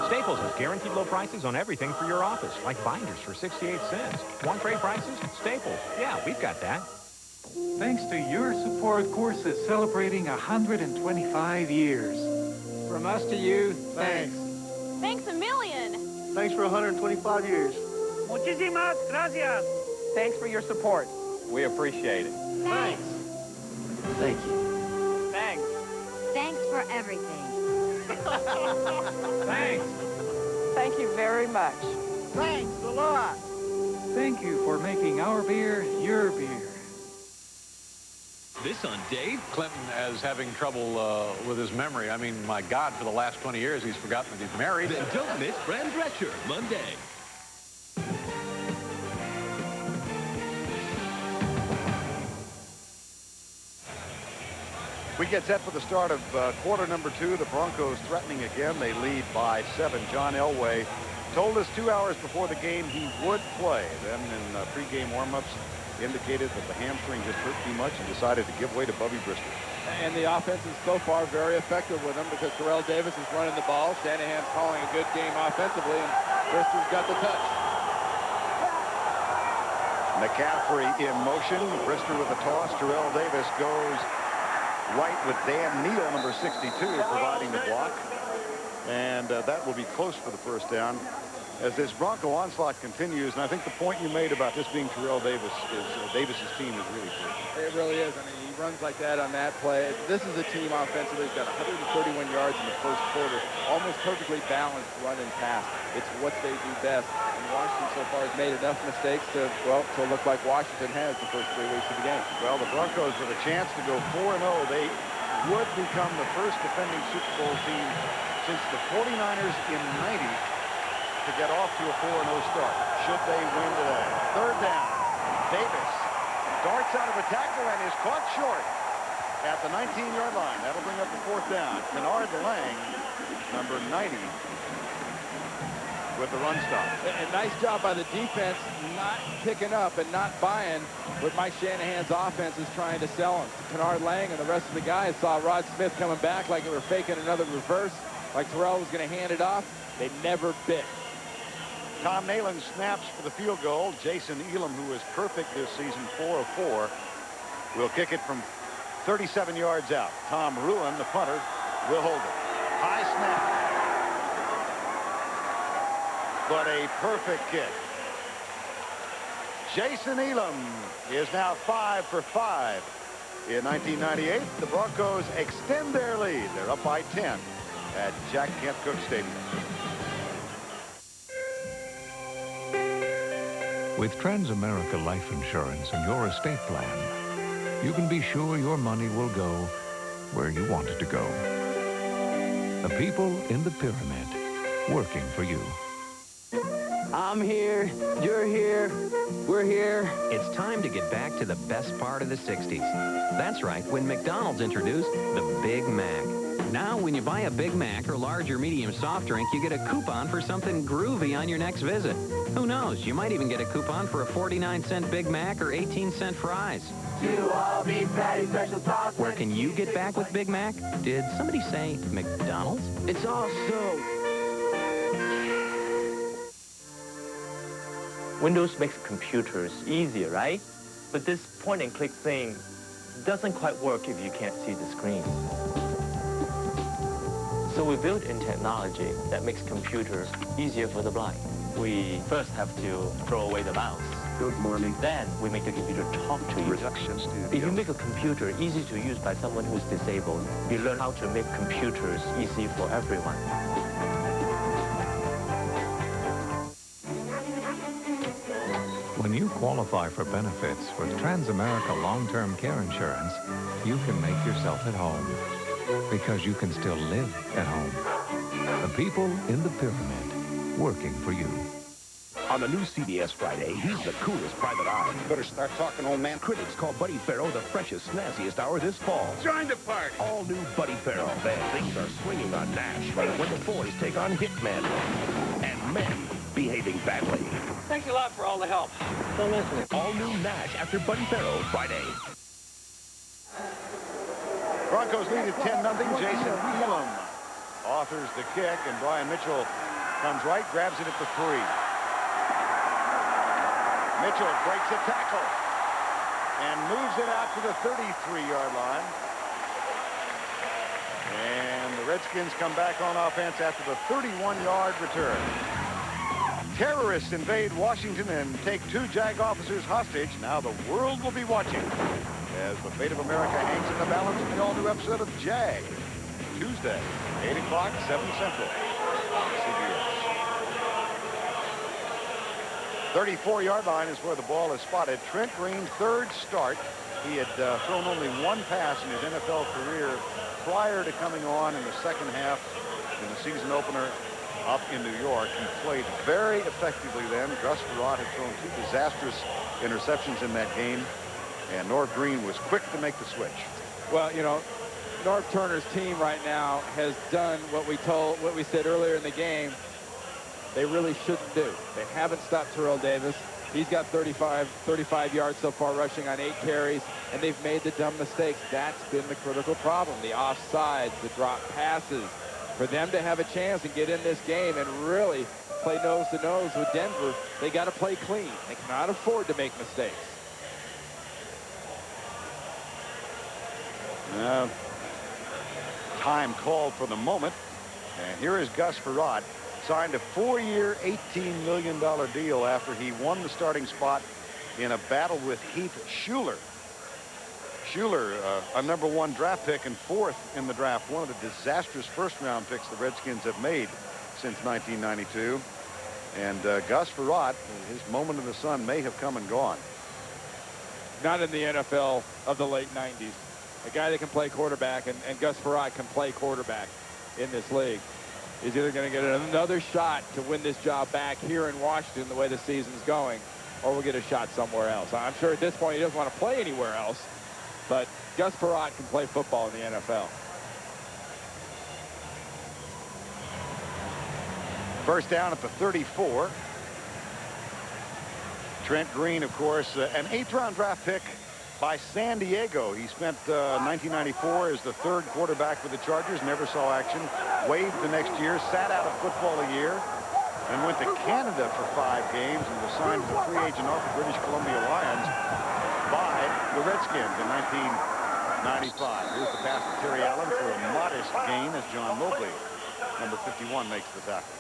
Staples has guaranteed low prices on everything for your office, like binders for 68 cents. Want trade prices? Staples. Yeah, we've got that. Thanks to your support, course is celebrating 125 years. From us to you, thanks. Thanks a million. Thanks for 125 years. Muchísimas gracias. Thanks for your support. We appreciate it. Thanks. Thank you. Thanks. Thanks for everything. Thanks. Thank you very much. Thanks a lot. Thank you for making our beer your beer. This on Dave. Clinton as having trouble with his memory. I mean, my God, for the last 20 years, he's forgotten that he's married. Then don't miss Fran Drescher, Monday. We get set for the start of quarter number 2. The Broncos threatening again. They lead by 7. John Elway told us 2 hours before the game he would play. Then in pregame warmups, indicated that the hamstring just hurt too much and decided to give way to Bubby Brister. And the offense is so far very effective with him because Terrell Davis is running the ball. Shanahan's calling a good game offensively, and Brister's got the touch. McCaffrey in motion. Brister with the toss. Terrell Davis goes right with Dan Neal, number 62, providing the block. And that will be close for the first down as this Bronco onslaught continues. And I think the point you made about this being Terrell Davis is Davis's team is really good. It really is. I mean, he runs like that on that play. This is a team offensively. He's got 131 yards in the first quarter. Almost perfectly balanced run and pass. It's what they do best. And Washington so far has made enough mistakes to, well, to look like Washington has the first 3 weeks of the game. Well, the Broncos with a chance to go 4-0. They would become the first defending Super Bowl team since the 49ers in '90 to get off to a 4-0 start, should they win today. Third down. Davis darts out of a tackle and is caught short at the 19-yard line. That'll bring up the fourth down. Kennard Lang, number 90, with the run stop. And nice job by the defense not picking up and not buying what Mike Shanahan's offense is trying to sell him. Kennard Lang and the rest of the guys saw Rod Smith coming back like they were faking another reverse, like Terrell was going to hand it off. They never bit. Tom Nalen snaps for the field goal. Jason Elam, who is perfect this season, 4 of 4, will kick it from 37 yards out. Tom Ruin, the punter, will hold it. High snap. But a perfect kick. Jason Elam is now 5 for 5. In 1998, the Broncos extend their lead. They're up by 10 at Jack Kent Cooke Stadium. With Transamerica Life Insurance and your estate plan, you can be sure your money will go where you want it to go. The people in the pyramid working for you. I'm here, you're here, we're here. It's time to get back to the best part of the 60s. That's right, when McDonald's introduced the Big Mac. Now, when you buy a Big Mac or large or medium soft drink, you get a coupon for something groovy on your next visit. Who knows? You might even get a coupon for a 49-cent Big Mac or 18-cent fries. Where can you get back with Big Mac? Did somebody say McDonald's? It's also... Windows makes computers easier, right? But this point-and-click thing doesn't quite work if you can't see the screen. So we built in technology that makes computers easier for the blind. We first have to throw away the mouse. Good morning. Then we make the computer talk to you. Reduction studio. If you make a computer easy to use by someone who's disabled, you learn how to make computers easy for everyone. When you qualify for benefits with Transamerica Long-Term Care Insurance, you can make yourself at home. Because you can still live at home. The people in the pyramid working for you. On the new CBS Friday, he's the coolest private eye. Better start talking, old man. Critics call Buddy Farrow the freshest, snazziest hour this fall. Join the party. All new Buddy Farrow. Bad things are swinging on Nash when the boys take on Hitman. And men behaving badly. Thanks a lot for all the help. Don't mention it. All new Nash after Buddy Farrow Friday. Broncos lead at 10-0. Jason Elam authors the kick, and Brian Mitchell comes right, grabs it at the 3. Mitchell breaks a tackle and moves it out to the 33-yard line. And the Redskins come back on offense after the 31-yard return. Terrorists invade Washington and take 2 JAG officers hostage. Now the world will be watching as the fate of America hangs in the balance in the all-new episode of JAG. Tuesday, 8 o'clock, 7 Central. CBS. 34-yard line is where the ball is spotted. Trent Green's third start. He had thrown only 1 pass in his NFL career prior to coming on in the second half in the season opener up in New York. He played very effectively then. Gus Frerotte had thrown 2 disastrous interceptions in that game. And Norv Green was quick to make the switch. Well, you know, Norv Turner's team right now has done what we said earlier in the game they really shouldn't do. They haven't stopped Terrell Davis. He's got 35 yards so far rushing on 8 carries, and they've made the dumb mistakes. That's been the critical problem. The offsides, the drop passes. For them to have a chance and get in this game and really play nose-to-nose with Denver, they got to play clean. They cannot afford to make mistakes. Time called for the moment. And here is Gus Frerotte, signed a 4-year, $18 million deal after he won the starting spot in a battle with Heath Schuler. Schuler, a #1 draft pick and 4th in the draft, one of the disastrous first-round picks the Redskins have made since 1992. And Gus Frerotte, his moment in the sun may have come and gone. Not in the NFL of the late 90s. A guy that can play quarterback, and Gus Frerotte can play quarterback in this league. He's either going to get another shot to win this job back here in Washington the way the season's going, or we'll get a shot somewhere else. I'm sure at this point he doesn't want to play anywhere else, but Gus Frerotte can play football in the NFL. First down at the 34. Trent Green, of course, an 8th-round draft pick by San Diego. He spent 1994 as the 3rd quarterback for the Chargers, never saw action, waived the next year, sat out of football a year, and went to Canada for 5 games and was signed as a free agent off the British Columbia Lions by the Redskins in 1995. Here's the pass to Terry Allen for a modest gain as John Mobley, number 51, makes the tackle.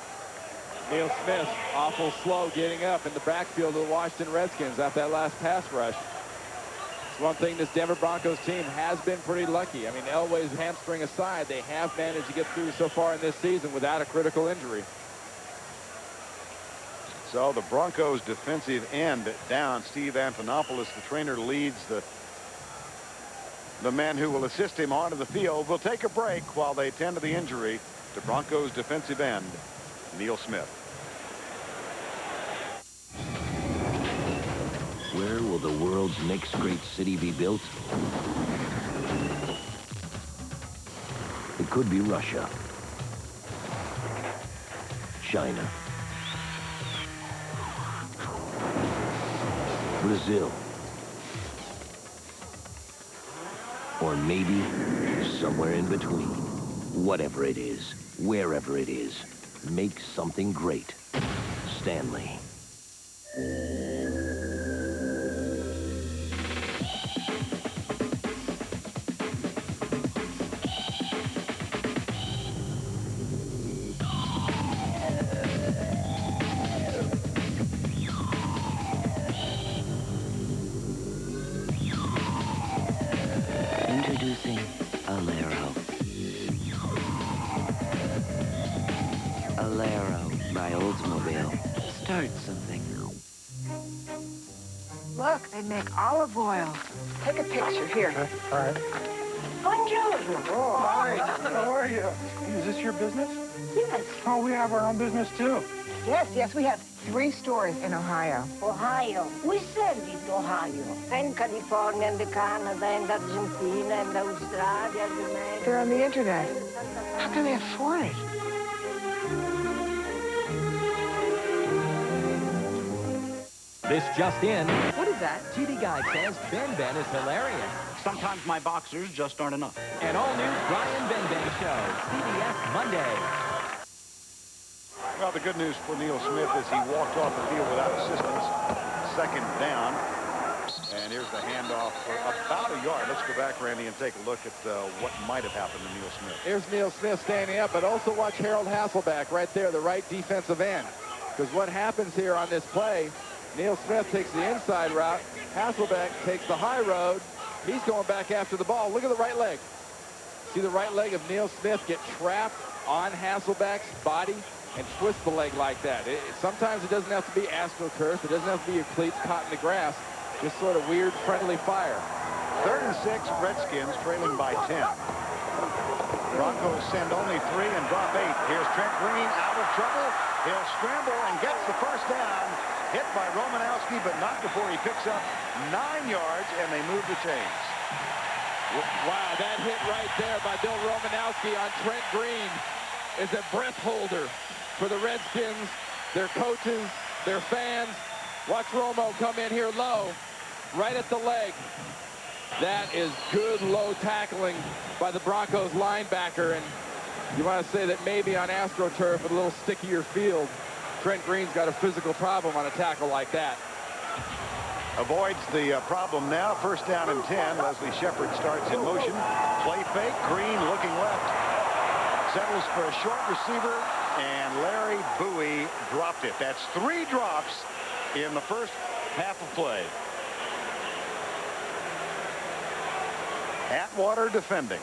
Neil Smith, awful slow getting up in the backfield of the Washington Redskins after that last pass rush. It's one thing this Denver Broncos team has been pretty lucky. I mean, Elway's hamstring aside, they have managed to get through so far in this season without a critical injury. So the Broncos defensive end down. Steve Antonopoulos, the trainer, leads the men who will assist him onto the field. We'll take a break while they tend to the injury to Broncos defensive end Neil Smith. Where will the world's next great city be built? It could be Russia, China, Brazil, or maybe somewhere in between. Whatever it is, wherever it is, make something great. Stanley. Introducing Alero. Alero by Oldsmobile. Start something. Look, they make olive oil. Take a picture here. All right. Buongiorno. Oh, hi. How are you? Is this your business? Yes. Oh, we have our own business, too. Yes, we have 3 stores in Ohio. Ohio. We sell it, Ohio. And California, and Canada, and Argentina, and Australia, and America. They're on the internet. How can they afford it? This just in. What is that? TV Guide says Ben is hilarious. Sometimes my boxers just aren't enough. An all-new Brian Ben Show, CBS Monday. Well, the good news for Neil Smith is he walked off the field without assistance. 2nd down. And here's the handoff for about a yard. Let's go back, Randy, and take a look at what might have happened to Neil Smith. Here's Neil Smith standing up, but also watch Harold Hasselbeck right there, the right defensive end. Because what happens here on this play, Neil Smith takes the inside route. Hasselbeck takes the high road. He's going back after the ball. Look at the right leg. See the right leg of Neil Smith get trapped on Hasselbeck's body and twist the leg like that. Sometimes it doesn't have to be AstroTurf. It doesn't have to be your cleats caught in the grass. Just sort of weird, friendly fire. 3rd and 6, Redskins trailing by 10. Broncos send only 3 and drop 8. Here's Trent Green out of trouble. He'll scramble and gets the 1st down. Hit by Romanowski, but not before he picks up 9 yards, and they move the chains. Wow, that hit right there by Bill Romanowski on Trent Green is a breath holder for the Redskins, their coaches, their fans. Watch Romo come in here low, right at the leg. That is good low tackling by the Broncos linebacker, and you want to say that maybe on AstroTurf, a little stickier field, Trent Green's got a physical problem on a tackle like that. Avoids the problem now. 1st down and 10. Leslie Shepard starts in motion. Play fake. Green looking left. settles for a short receiver, and Larry Bowie dropped it. That's 3 drops in the first half of play. Atwater defending.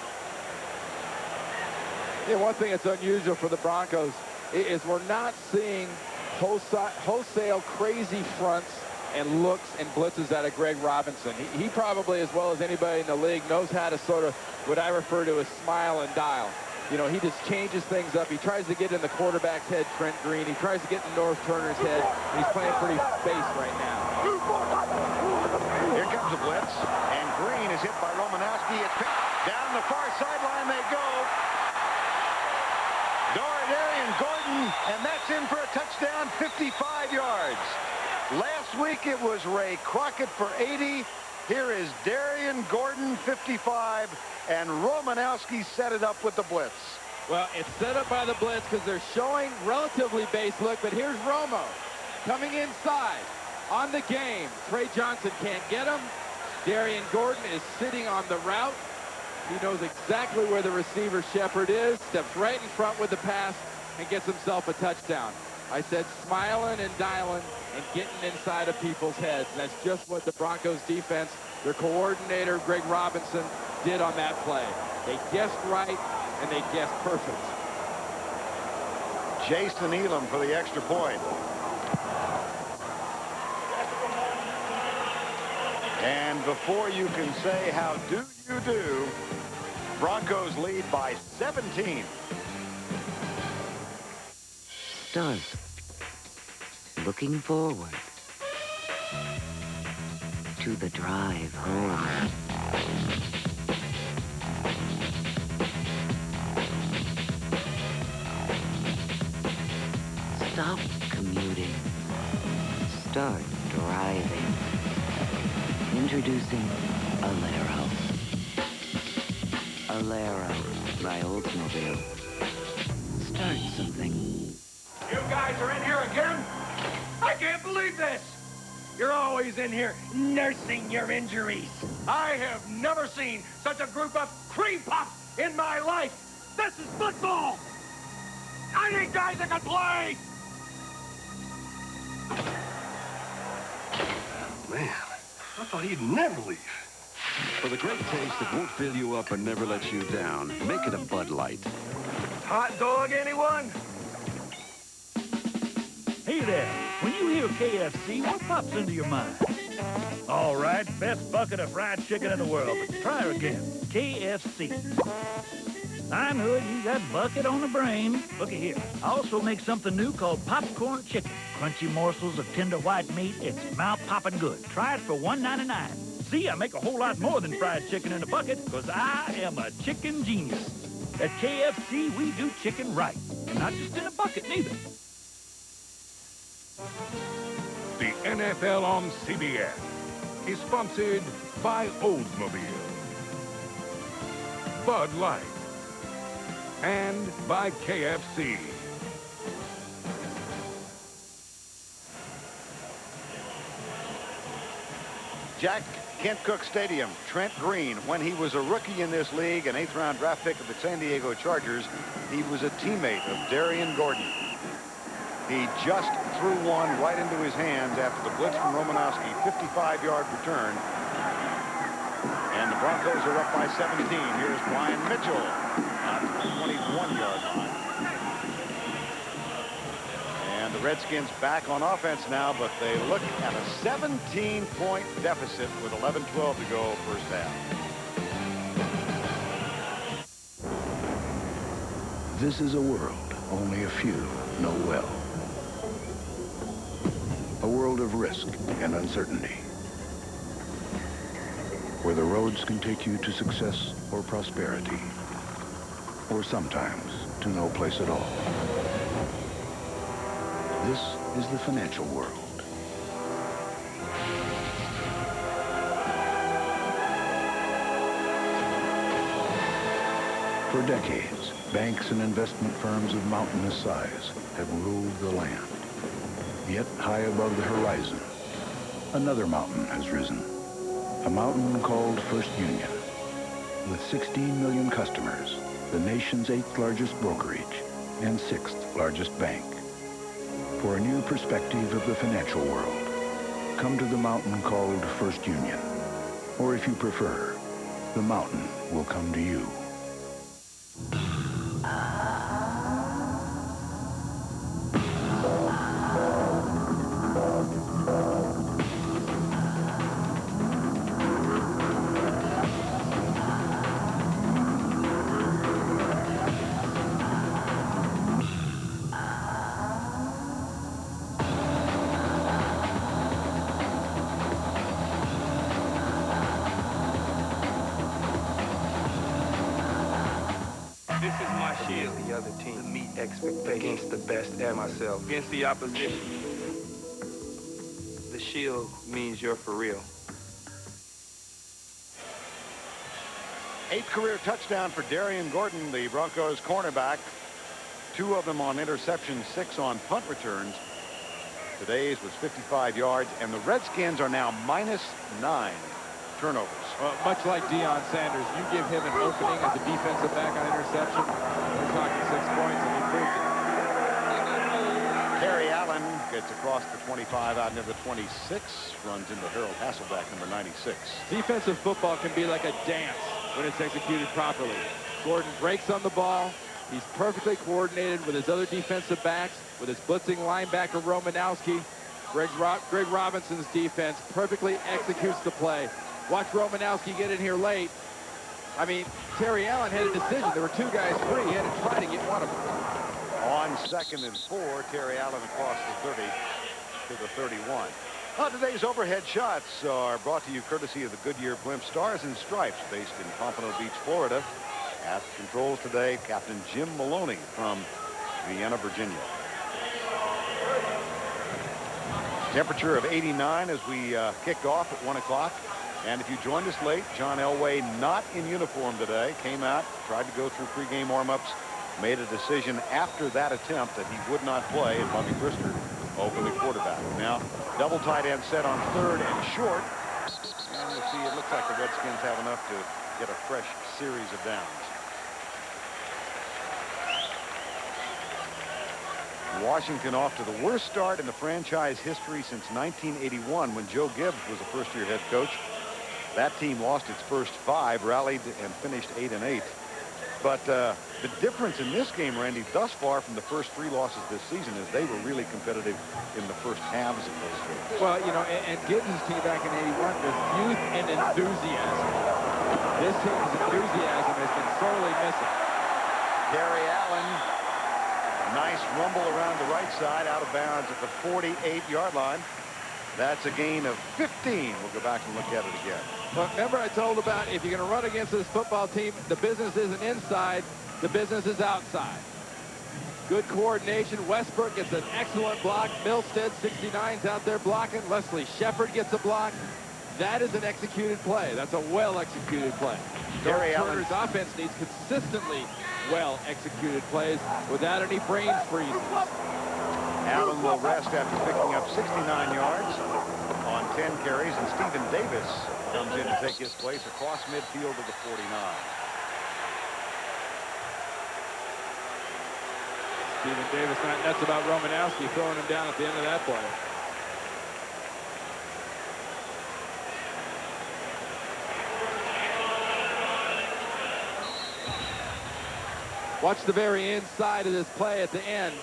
Yeah, one thing that's unusual for the Broncos is we're not seeing wholesale crazy fronts and looks and blitzes out of Greg Robinson. He probably, as well as anybody in the league, knows how to sort of what I refer to as smile and dial. You know, he just changes things up. He tries to get in the quarterback's head, Trent Green. He tries to get in North Turner's head. And he's playing pretty base right now. Here comes a blitz, and Green is hit by Romanowski. It's picked down the far sideline they go. Darian Gordon, and that's in for a touchdown, 55 yards. Last week it was Ray Crockett for 80. Here is Darian Gordon, 55, and Romanowski set it up with the blitz. Well, it's set up by the blitz because they're showing relatively base look, but here's Romo coming inside on the game. Trey Johnson can't get him. Darian Gordon is sitting on the route. He knows exactly where the receiver Shepard is, steps right in front with the pass, and gets himself a touchdown. I said smiling and dialing and getting inside of people's heads. And that's just what the Broncos defense, their coordinator, Greg Robinson, did on that play. They guessed right, and they guessed perfect. Jason Elam for the extra point. And before you can say how do you do, Broncos lead by 17. Stars. Looking forward to the drive home. Stop commuting. Start driving. Introducing Alero. Alero by Oldsmobile. Start something. You guys are in here again? I can't believe this! You're always in here nursing your injuries. I have never seen such a group of cream puffs in my life. This is football! I need guys that can play! Man, I thought he'd never leave. For the great taste that won't fill you up and never lets you down, make it a Bud Light. Hot dog, anyone? Hey there, when you hear KFC, what pops into your mind? All right, best bucket of fried chicken in the world, but try her again, KFC. I'm Hood, you got bucket on the brain. Looky here, I also make something new called popcorn chicken. Crunchy morsels of tender white meat, it's mouth-popping good. Try it for $1.99. See, I make a whole lot more than fried chicken in a bucket, because I am a chicken genius. At KFC, we do chicken right, and not just in a bucket, neither. The NFL on CBS is sponsored by Oldsmobile, Bud Light, and by KFC. Jack Kent Cooke Stadium, Trent Green, when he was a rookie in this league, an 8th-round draft pick of the San Diego Chargers, he was a teammate of Darian Gordon. He just threw one right into his hands after the blitz from Romanowski, 55-yard return. And the Broncos are up by 17. Here's Brian Mitchell at the 21-yard line. And the Redskins back on offense now, but they look at a 17-point deficit with 11-12 to go first half. This is a world only a few know well. A world of risk and uncertainty, where the roads can take you to success or prosperity, or sometimes to no place at all. This is the financial world. For decades, banks and investment firms of mountainous size have ruled the land. Yet high above the horizon, another mountain has risen. A mountain called First Union. With 16 million customers the nation's 8th largest brokerage and 6th largest bank. For a new perspective of the financial world, come to the mountain called First Union. Or if you prefer, the mountain will come to you. This is my shield. The other team to meet expectations against the best and myself. Against the opposition. The shield means you're for real. 8th career touchdown for Darian Gordon, the Broncos cornerback. 2 of them on interceptions, 6 on punt returns. Today's was 55 yards, and the Redskins are now -9 turnovers. Much like Deion Sanders, you give him an opening as a defensive back on interception, we're talking 6 points, and he proved it. Terry Allen gets across the 25 out near the 26, runs into Harold Hasselbeck, number 96. Defensive football can be like a dance when it's executed properly. Gordon breaks on the ball. He's perfectly coordinated with his other defensive backs, with his blitzing linebacker Romanowski. Greg Robinson's defense perfectly executes the play. Watch Romanowski get in here late. I mean, Terry Allen had a decision. There were 2 guys free. He had to try to get one of them. On 2nd and 4, Terry Allen across the 30 to the 31. Today's overhead shots are brought to you courtesy of the Goodyear Blimp Stars and Stripes, based in Pompano Beach, Florida. At the controls today, Captain Jim Maloney from Vienna, Virginia. Temperature of 89 as we kicked off at 1 o'clock. And if you joined us late, John Elway, not in uniform today, came out, tried to go through pregame warm-ups, made a decision after that attempt that he would not play, and Bobby Brister opened the quarterback. Now, double tight end set on 3rd and short. And we'll see, it looks like the Redskins have enough to get a fresh series of downs. Washington off to the worst start in the franchise history since 1981, when Joe Gibbs was a first-year head coach. That team lost its first 5, rallied and finished 8-8. But the difference in this game, Randy, thus far from the first 3 losses this season, is they were really competitive in the first halves of those games. Well, you know, and Gibbs' team back in 81 was youth and enthusiasm. This team's enthusiasm has been sorely missing. Terry Allen, a nice rumble around the right side, out of bounds at the 48-yard line. That's a gain of 15. We'll go back and look at it again. Well, remember I told about if you're going to run against this football team, the business isn't inside, the business is outside. Good coordination. Westbrook gets an excellent block. Milstead, 69's out there blocking. Leslie Shepard gets a block. That is an executed play. That's a well-executed play. Terry Turner's offense needs consistently well-executed plays without any brain freezes. Allen will rest after picking up 69 yards on 10 carries, and Stephen Davis comes in to take his place across midfield to the 49. Stephen Davis not nuts about Romanowski throwing him down at the end of that play. Watch the very inside of this play at the end.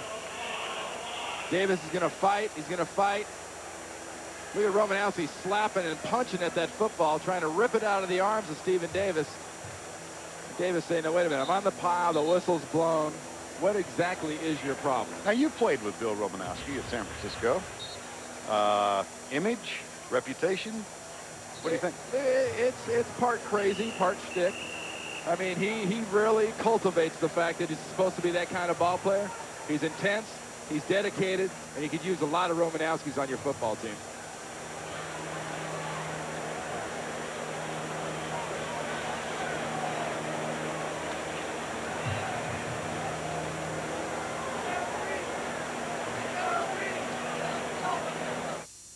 Davis is going to fight. He's going to fight. Look at Romanowski slapping and punching at that football, trying to rip it out of the arms of Stephen Davis. Davis saying, no, wait a minute. I'm on the pile. The whistle's blown. What exactly is your problem? Now, you played with Bill Romanowski at San Francisco. Image, reputation, what do you think? It's part crazy, part shtick. I mean, he really cultivates the fact that he's supposed to be that kind of ball player. He's intense. He's dedicated, and you could use a lot of Romanowskis on your football team.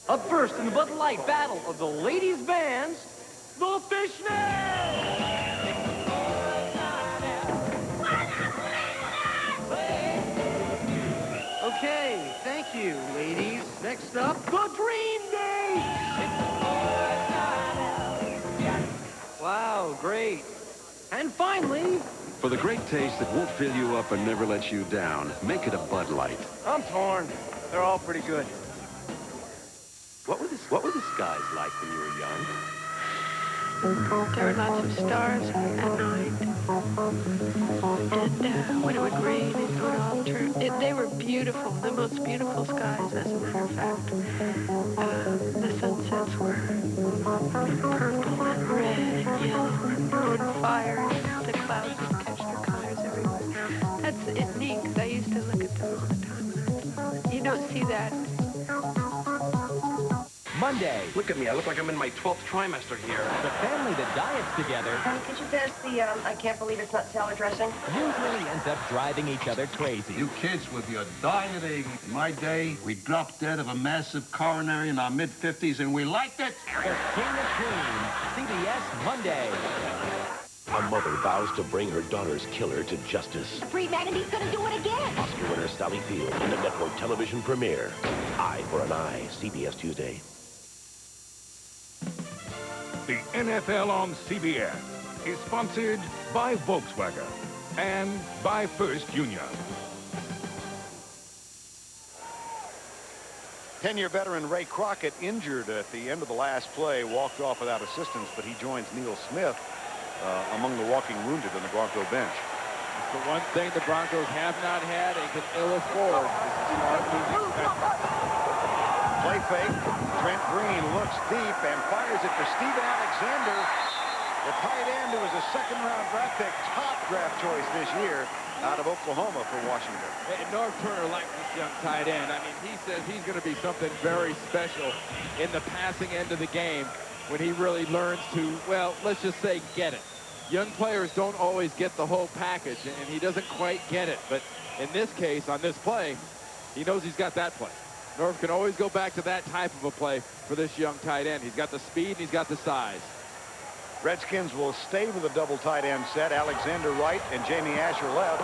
Up first in the Bud Light battle of the ladies' bands, the Fishmen! Okay, thank you, ladies. Next up, the Dream Date! Wow, great. And finally... For the great taste that won't fill you up and never let you down, make it a Bud Light. I'm torn. They're all pretty good. What were the skies like when you were young? There were lots of stars at night. And when it would rain, it would all turn... they were beautiful, the most beautiful skies, as a matter of fact. The sunsets were purple and red and yellow and on fire. The clouds would catch their colors everywhere. That's neat, because I used to look at them all the time. You don't see that. Monday. Look at me. I look like I'm in my 12th trimester here. The family that diets together Could you pass the, I can't believe it's not salad dressing? usually ends up driving each other crazy. You kids with your dieting. In my day, we dropped dead of a massive coronary in our mid-50s, and we liked it. The King of Queens. CBS Monday. A mother vows to bring her daughter's killer to justice. The free man, and he's gonna do it again. Oscar winner Sally Field in the network television premiere. Eye for an Eye, CBS Tuesday. The NFL on CBS is sponsored by Volkswagen and by First Union. 10-year veteran Ray Crockett, injured at the end of the last play, walked off without assistance, but he joins Neil Smith among the walking wounded on the Bronco bench. It's the one thing the Broncos have not had and can ill afford is smart moving. Play fake. Trent Green looks deep and fires it for Steven Alexander, the tight end who was a second-round draft pick, top draft choice this year out of Oklahoma for Washington. And Norv Turner likes this young tight end. I mean, he says he's going to be something very special in the passing end of the game when he really learns to, well, let's just say get it. Young players don't always get the whole package, and he doesn't quite get it. But in this case, on this play, he knows he's got that play. Norv can always go back to that type of a play for this young tight end. He's got the speed and he's got the size. Redskins will stay with a double tight end set. Alexander right and Jamie Asher left.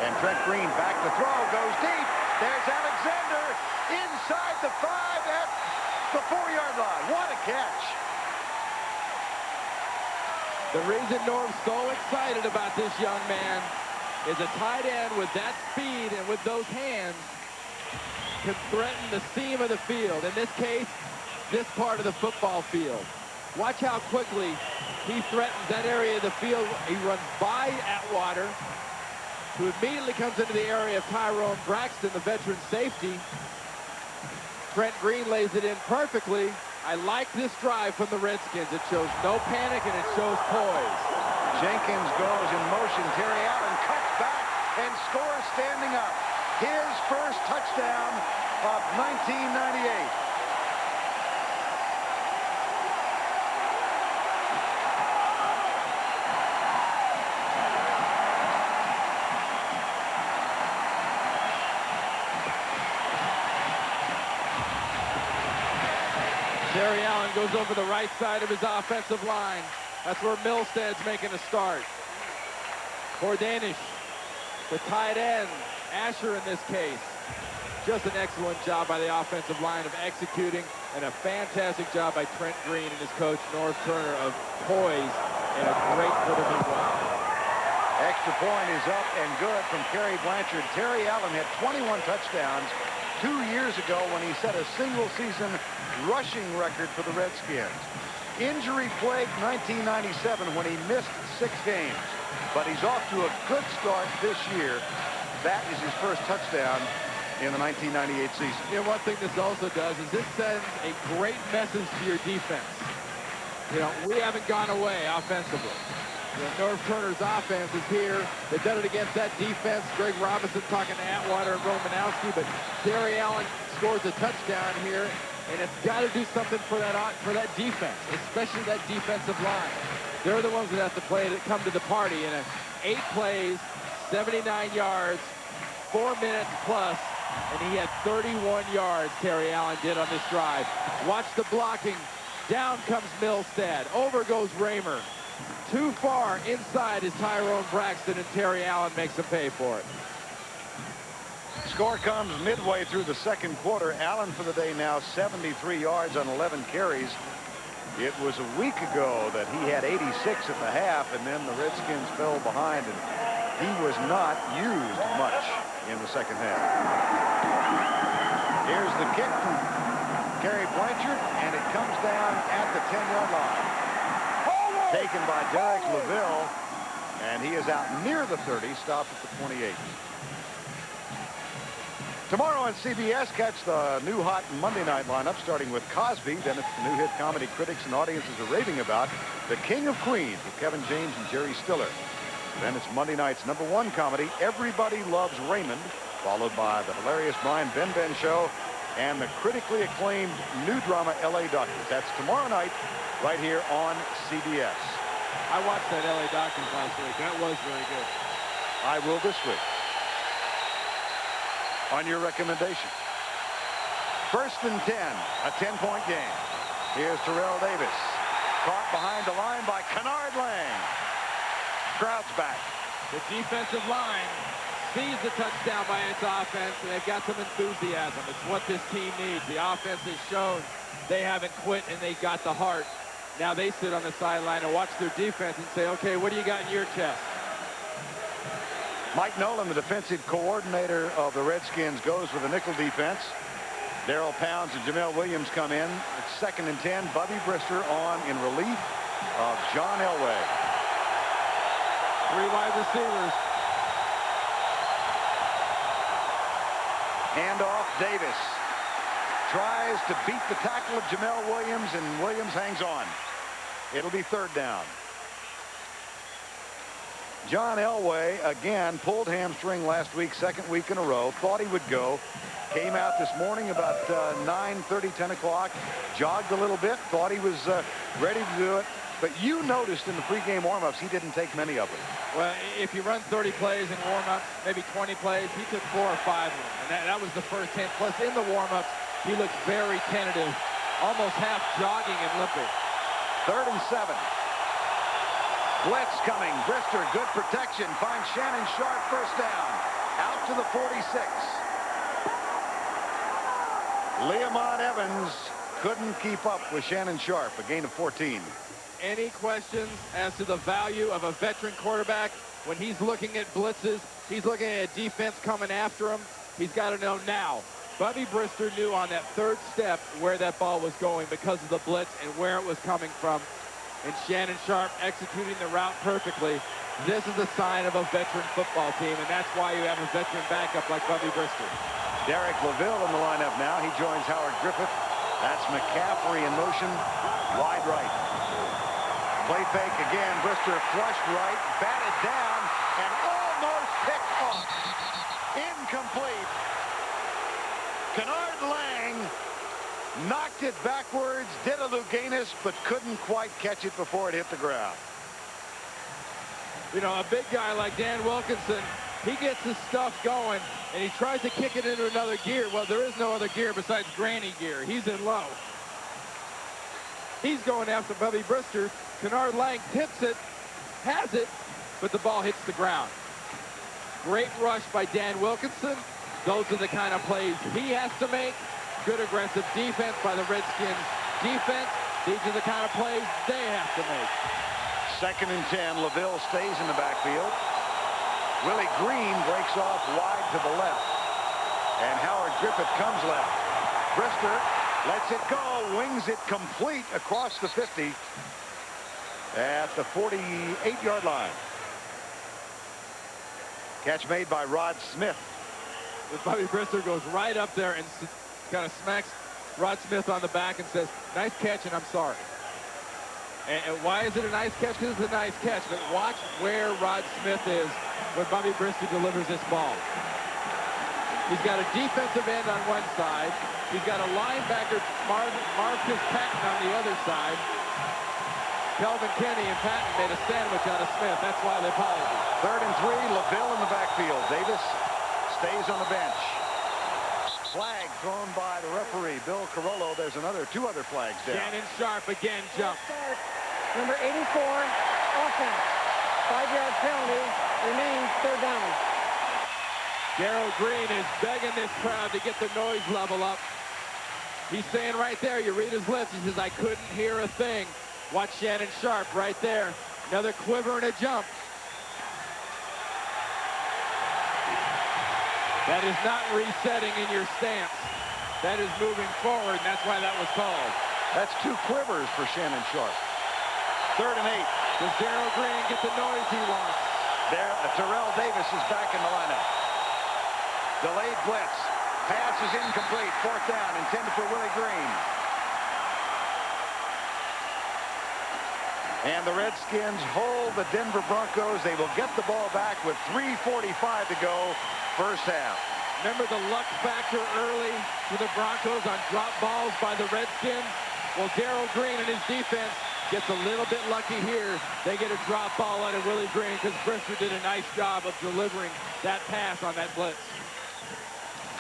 And Trent Green back to throw, goes deep. There's Alexander inside the 5 at the 4-yard line. What a catch. The reason Norm's so excited about this young man is a tight end with that speed and with those hands can threaten the seam of the field. In this case, this part of the football field. Watch how quickly he threatens that area of the field. He runs by Atwater, who immediately comes into the area of Tyrone Braxton, the veteran safety. Trent Green lays it in perfectly. I like this drive from the Redskins. It shows no panic and it shows poise. Jenkins goes in motion. Terry Allen cuts back and scores standing up. His first touchdown of 1998. Terry Allen goes over the right side of his offensive line. That's where Milstead's making a start. Cordanish, the tight end, Asher in this case. Just an excellent job by the offensive line of executing, and a fantastic job by Trent Green and his coach, Norv Turner, of poise and a great quarterback run. Extra point is up and good from Kerry Blanchard. Terry Allen had 21 touchdowns 2 years ago when he set a single-season rushing record for the Redskins. Injury-plagued 1997 when he missed 6 games. But he's off to a good start this year. That is his first touchdown in the 1998 season. You know, one thing this also does is this sends a great message to your defense. You know, we haven't gone away offensively. You know, Norv Turner's offense is here. They've done it against that defense. Greg Robinson talking to Atwater and Romanowski, but Terry Allen scores a touchdown here, and it's got to do something for that defense, especially that defensive line. They're the ones that have to come to the party in 8 plays, 79 yards, 4 minutes plus, and he had 31 yards, Terry Allen did on this drive. Watch the blocking. Down comes Milstead. Over goes Raymer. Too far inside is Tyrone Braxton, and Terry Allen makes him pay for it. Score comes midway through the second quarter. Allen for the day now 73 yards on 11 carries. It was a week ago that he had 86 at the half, and then the Redskins fell behind, and he was not used much in the second half. Here's the kick from Gary Blanchard, and it comes down at the 10-yard line. Taken by Derek LaVille, and he is out near the 30, stopped at the 28. Tomorrow on CBS, catch the new hot Monday night lineup, starting with Cosby. Then it's the new hit comedy critics and audiences are raving about, The King of Queens, with Kevin James and Jerry Stiller. Then it's Monday night's #1 comedy, Everybody Loves Raymond, followed by the hilarious Brian Ben Show and the critically acclaimed new drama, L.A. Doctors. That's tomorrow night, right here on CBS. I watched that L.A. Doctors last week. That was very good. I will this week, on your recommendation. 1st and 10, a 10-point game. Here's Terrell Davis, caught behind the line by Kennard Lang. Crowd's back. The defensive line sees the touchdown by its offense, and they've got some enthusiasm. It's what this team needs. The offense has shown they haven't quit, and they got the heart. Now they sit on the sideline and watch their defense and say, okay, what do you got in your chest? Mike Nolan, the defensive coordinator of the Redskins, goes with a nickel defense. Darryl Pounds and Jamel Williams come in. It's 2nd and 10. Bubby Brister on in relief of John Elway. 3 wide receivers. Handoff, Davis tries to beat the tackle of Jamel Williams, and Williams hangs on. It'll be 3rd down. John Elway again pulled hamstring last week, 2nd week in a row. Thought he would go. Came out this morning about 9:30, 10 o'clock. Jogged a little bit. Thought he was ready to do it. But you noticed in the pregame warm-ups he didn't take many of them. Well, if you run 30 plays in warm-ups, maybe 20 plays, he took 4 or 5 of them. And that was the first 10. Plus, in the warm-ups, he looked very tentative, almost half jogging and limping. 3rd and 7. Blitz coming. Brister, good protection. Finds Shannon Sharp, 1st down. Out to the 46. Leamon Evans couldn't keep up with Shannon Sharp, a gain of 14. Any questions as to the value of a veteran quarterback when he's looking at blitzes, he's looking at a defense coming after him, he's got to know now. Bubby Brister knew on that 3rd step where that ball was going because of the blitz and where it was coming from. And Shannon Sharp executing the route perfectly. This is a sign of a veteran football team, and that's why you have a veteran backup like Bubby Brister. Derek LaVille in the lineup now. He joins Howard Griffith. That's McCaffrey in motion, wide right. Play fake again. Brister flushed right, batted down, and almost picked off. Incomplete. Kennard Lang knocked it backwards, did a Luganis, but couldn't quite catch it before it hit the ground. You know, a big guy like Dan Wilkinson, he gets his stuff going, and he tries to kick it into another gear. Well, there is no other gear besides granny gear. He's in low. He's going after Bubby Brister. Kennard Lang tips it, has it, but the ball hits the ground. Great rush by Dan Wilkinson. Those are the kind of plays he has to make. Good aggressive defense by the Redskins defense. These are the kind of plays they have to make. 2nd and 10. LaVille stays in the backfield. Willie Green breaks off wide to the left. And Howard Griffith comes left. Brister lets it go, wings it complete across the 50 at the 48-yard line. Catch made by Rod Smith. Bobby Brister goes right up there and kind of smacks Rod Smith on the back and says, nice catch, and I'm sorry. And why is it a nice catch? Because it's a nice catch. But watch where Rod Smith is when Bobby Brister delivers this ball. He's got a defensive end on one side. He's got a linebacker, Marcus Patton, on the other side. Kelvin Kenny and Patton made a sandwich out of Smith. That's why they apologize. 3rd and 3. LaVille in the backfield. Davis stays on the bench. Flag thrown by the referee, Bill Carollo. There's 2 other flags down. Shannon Sharp again jumped. Number 84, offense. 5-yard penalty. Remains 3rd down. Darryl Green is begging this crowd to get the noise level up. He's saying right there, you read his lips, he says, I couldn't hear a thing. Watch Shannon Sharpe right there. Another quiver and a jump. That is not resetting in your stance. That is moving forward, and that's why that was called. That's 2 quivers for Shannon Sharpe. 3rd and 8. Does Darryl Green get the noise he wants? There, Terrell Davis is back in the lineup. Delayed blitz. Pass is incomplete. 4th down, intended for Willie Green. And the Redskins hold the Denver Broncos. They will get the ball back with 3:45 to go, first half. Remember the luck factor early for the Broncos on drop balls by the Redskins? Well, Darryl Green and his defense gets a little bit lucky here. They get a drop ball out of Willie Green because Brister did a nice job of delivering that pass on that blitz.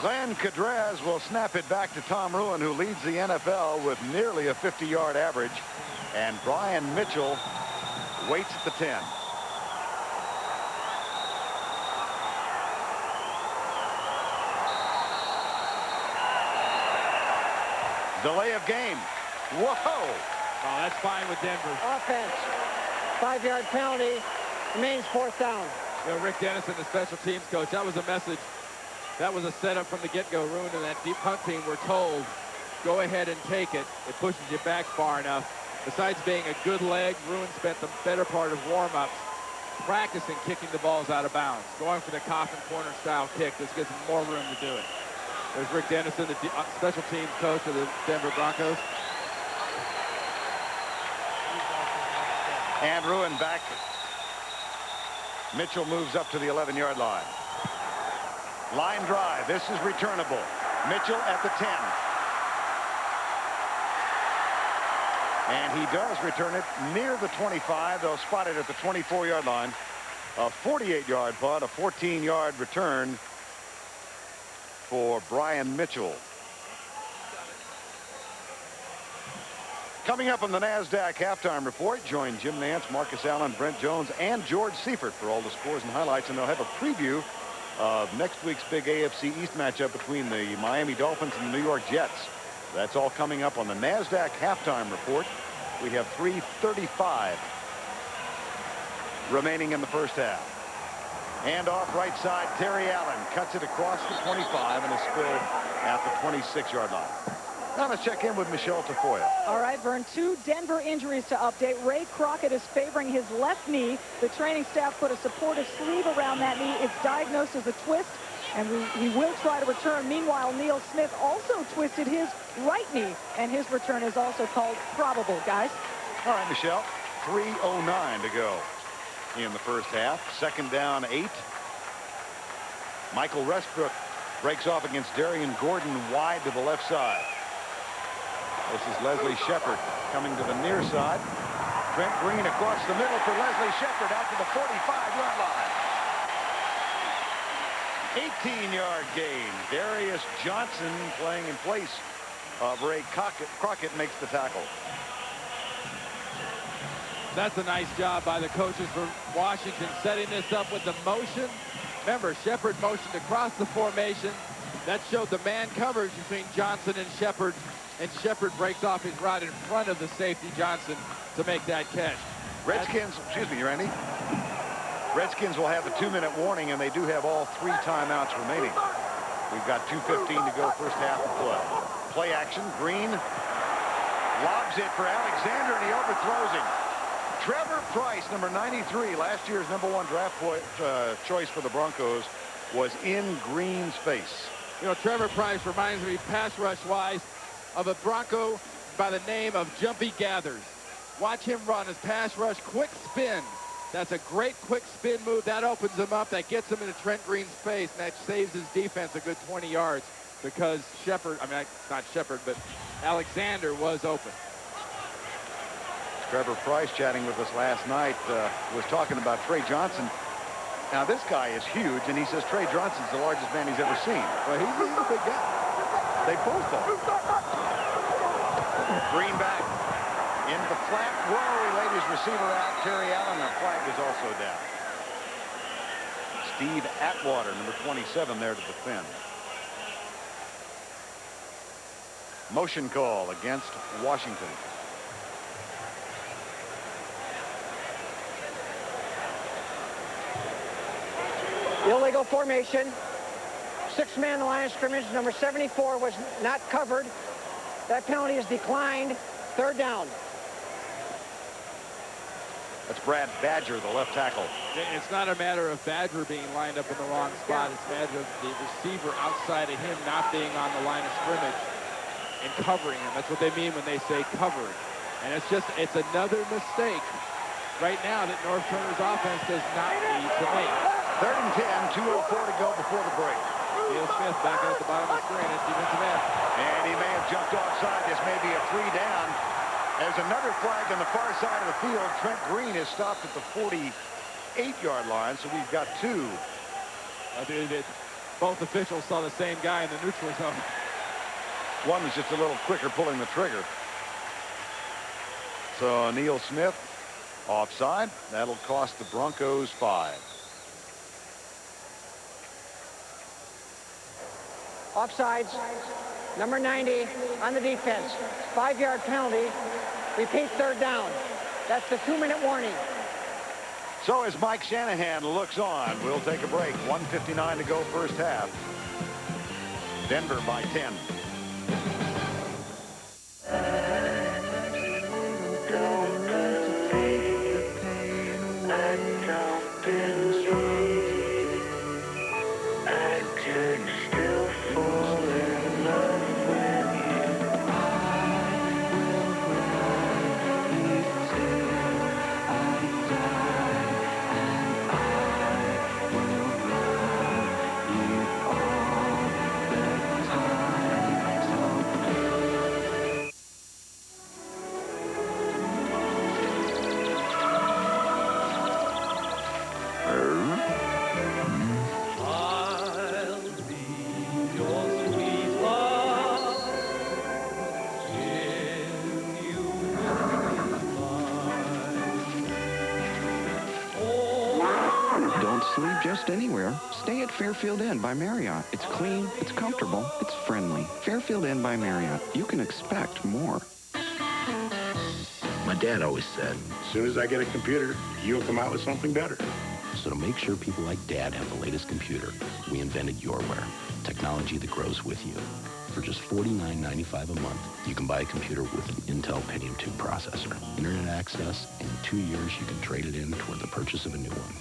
Glenn Kadraz will snap it back to Tom Ruin, who leads the NFL with nearly a 50-yard average. And Brian Mitchell waits at the 10. Delay of game. Whoa! Oh, that's fine with Denver. Offense. 5-yard penalty. Remains 4th down. You know, Rick Dennison, the special teams coach, that was a message. That was a setup from the get-go. Ruin and that deep punt team were told, go ahead and take it. It pushes you back far enough. Besides being a good leg, Ruin spent the better part of warm-ups practicing kicking the balls out of bounds, going for the coffin corner style kick. This gives him more room to do it. There's Rick Dennison, the special teams coach of the Denver Broncos. And Ruin back. Mitchell moves up to the 11-yard line. Line drive. This is returnable. Mitchell at the 10. And he does return it near the 25. They'll spot it at the 24-yard line. A 48-yard punt, a 14-yard return for Brian Mitchell. Coming up on the NASDAQ halftime report, join Jim Nance, Marcus Allen, Brent Jones, and George Seifert for all the scores and highlights. And they'll have a preview of next week's big AFC East matchup between the Miami Dolphins and the New York Jets. That's all coming up on the NASDAQ halftime report. We have 3:35 remaining in the first half. And off right side, Terry Allen cuts it across the 25 and is spilled at the 26-yard line. Now let's check in with Michelle Tafoya. All right, Vern, 2 Denver injuries to update. Ray Crockett is favoring his left knee. The training staff put a supportive sleeve around that knee. It's diagnosed as a twist, and he will try to return. Meanwhile, Neil Smith also twisted his right knee, and his return is also called probable, guys. All right, Michelle, 3:09 to go in the first half. 2nd down, 8. Michael Westbrook breaks off against Darian Gordon wide to the left side. This is Leslie Shepard coming to the near side. Trent Green across the middle for Leslie Shepard out to the 45-yard line. 18-yard gain. Darius Johnson playing in place of Ray Crockett makes the tackle. That's a nice job by the coaches for Washington, setting this up with the motion. Remember, Shepard motioned across the formation. That showed the man coverage between Johnson and Shepard breaks off his route in front of the safety Johnson to make that catch. Redskins, excuse me, Randy. Redskins will have a 2-minute warning, and they do have all 3 timeouts remaining. We've got 2:15 to go, first half of play. Play action. Green lobs it for Alexander, and he overthrows him. Trevor Price, number 93, last year's #1 draft choice for the Broncos, was in Green's face. You know, Trevor Price reminds me, pass rush-wise, of a Bronco by the name of Jumpy Gathers. Watch him run his pass rush, quick spin. That's a great quick spin move. That opens him up. That gets him into Trent Green's face, and that saves his defense a good 20 yards because Shepard, I mean, not Shepard, but Alexander was open. Trevor Price, chatting with us last night, was talking about Trey Johnson. Now, this guy is huge, and he says Trey Johnson's the largest man he's ever seen. Well, he's a big guy. They both are. Green back. In the flat. Whoa, he laid his receiver out. Terry Allen, the flag is also down. Steve Atwater, number 27, there to defend. Motion call against Washington. Illegal formation. 6-man line of scrimmage. Number 74 was not covered. That penalty is declined. 3rd down. That's Brad Badger, the left tackle. It's not a matter of Badger being lined up in the wrong spot. It's a matter of the receiver outside of him not being on the line of scrimmage and covering him. That's what they mean when they say covered. And it's another mistake right now that North Turner's offense does not need to make. 3rd and 10, 2:04 to go before the break. Neil Smith back at the bottom of the screen. It's defensive end. And he may have jumped offside. This may be a 3 down. There's another flag on the far side of the field. Trent Green is stopped at the 48-yard line, so we've got 2. Both officials saw the same guy in the neutral zone. One was just a little quicker pulling the trigger. So Neil Smith offside. That'll cost the Broncos 5. Offsides. Number 90 on the defense. 5-yard penalty. Repeat, 3rd down. That's the 2-minute warning. So as Mike Shanahan looks on, we'll take a break. 1:59 to go first half. Denver by 10. Sleep just anywhere. Stay at Fairfield Inn by Marriott. It's clean, it's comfortable, it's friendly. Fairfield Inn by Marriott. You can expect more. My dad always said, as soon as I get a computer, you'll come out with something better. So to make sure people like Dad have the latest computer, we invented YourWare, technology that grows with you. For just $49.95 a month, you can buy a computer with an Intel Pentium 2 processor, internet access, and in 2 years you can trade it in toward the purchase of a new one.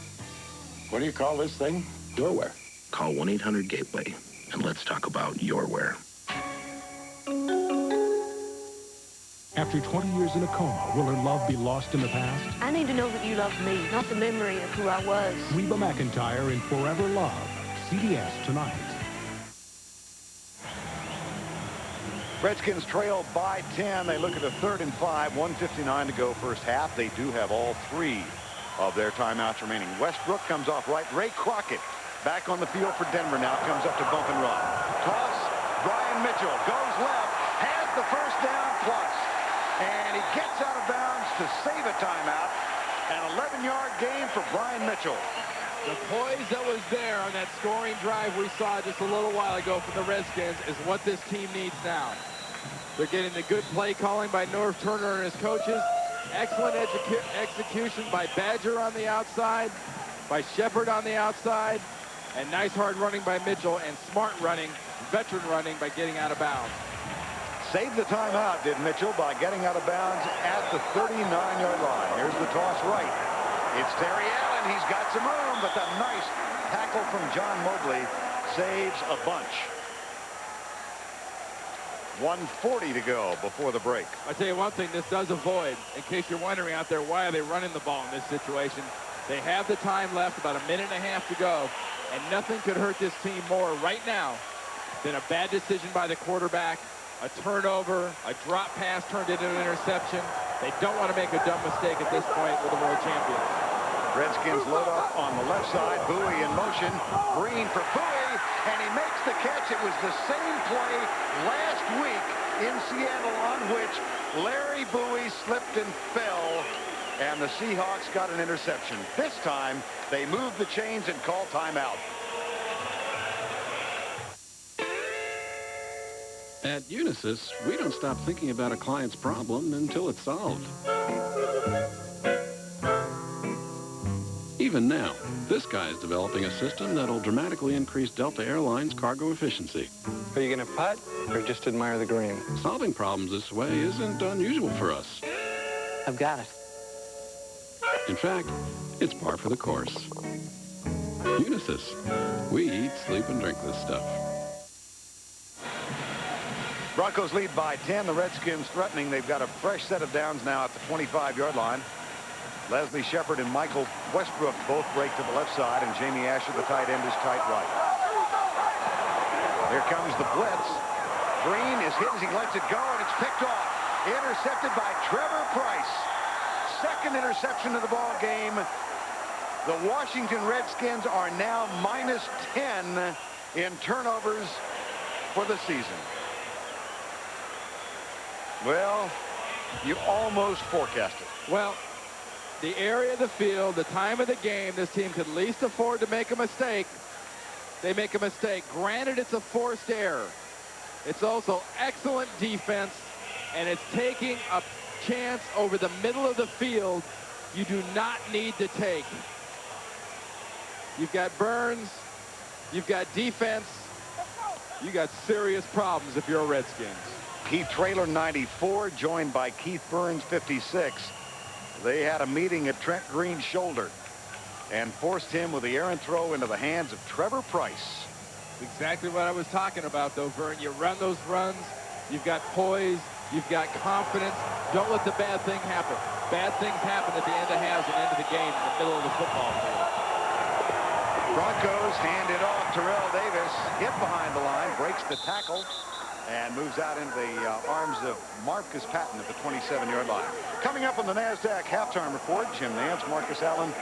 What do you call this thing? YourWare. Call 1-800-GATEWAY and let's talk about YourWare. After 20 years in a coma, will her love be lost in the past? I need to know that you love me, not the memory of who I was. Reba McEntire in Forever Love. CBS tonight. Redskins trail by 10. They look at a 3rd and 5, 1:59 to go first half. They do have all 3 of their timeouts remaining. Westbrook comes off right. Ray Crockett back on the field for Denver now. Comes up to bump and run. Toss. Brian Mitchell goes left. Has the first down plus. And he gets out of bounds to save a timeout. An 11-yard gain for Brian Mitchell. The poise that was there on that scoring drive we saw just a little while ago from the Redskins is what this team needs now. They're getting the good play calling by North Turner and his coaches. Excellent execution by Badger on the outside, by Shepard on the outside, and nice hard running by Mitchell, and smart running, veteran running by getting out of bounds. Saved the timeout, did Mitchell, by getting out of bounds at the 39-yard line. Here's the toss right. It's Terry Allen. He's got some room, but the nice tackle from John Mobley saves a bunch. 1:40 to go before the break. I'll tell you one thing this does avoid, in case you're wondering out there, why are they running the ball in this situation? They have the time left, about a minute and a half to go, and nothing could hurt this team more right now than a bad decision by the quarterback, a turnover, a drop pass turned into an interception. They don't want to make a dumb mistake at this point with the world champions. Redskins load up on the left side. Bowie in motion. Green for Bowie, and he makes the catch. It was the same play last week in Seattle on which Larry Bowie slipped and fell And the Seahawks got an interception. This time, they moved the chains and called timeout. At Unisys, we don't stop thinking about a client's problem until it's solved. Even now, this guy's developing a system that'll dramatically increase Delta Airlines' cargo efficiency. Are you going to putt or just admire the green? Solving problems this way isn't unusual for us. I've got it. In fact, it's par for the course. Unisys. We eat, sleep, and drink this stuff. Broncos lead by 10. The Redskins threatening. They've got a fresh set of downs now at the 25-yard line. Leslie Shepard and Michael Westbrook both break to the left side, and Jamie Asher, the tight end, is tight right. Here comes the blitz. Green is hit as he lets it go, and it's picked off. Intercepted by Trevor Price. Second interception of the ball game. The Washington Redskins are now -10 in turnovers for the season. Well, you almost forecast it. Well, the area of the field, the time of the game, this team could least afford to make a mistake. They make a mistake. Granted, it's a forced error. It's also excellent defense, and it's taking a chance over the middle of the field you do not need to take. You've got Burns, you've got defense, you got serious problems if you're a Redskins. Keith Traylor, 94, joined by Keith Burns, 56. They had a meeting at Trent Green's shoulder and forced him with the errant throw into the hands of Trevor Price. Exactly what I was talking about, though, Vern. You run those runs, you've got poise, you've got confidence. Don't let the bad thing happen. Bad things happen at the end of halves and end of the game in the middle of the football field. Broncos hand it off. Terrell Davis hit behind the line, breaks the tackle, and moves out into the arms of Marcus Patton at the 27-yard line. Coming up on the NASDAQ halftime report, Jim Nance, Marcus Allen,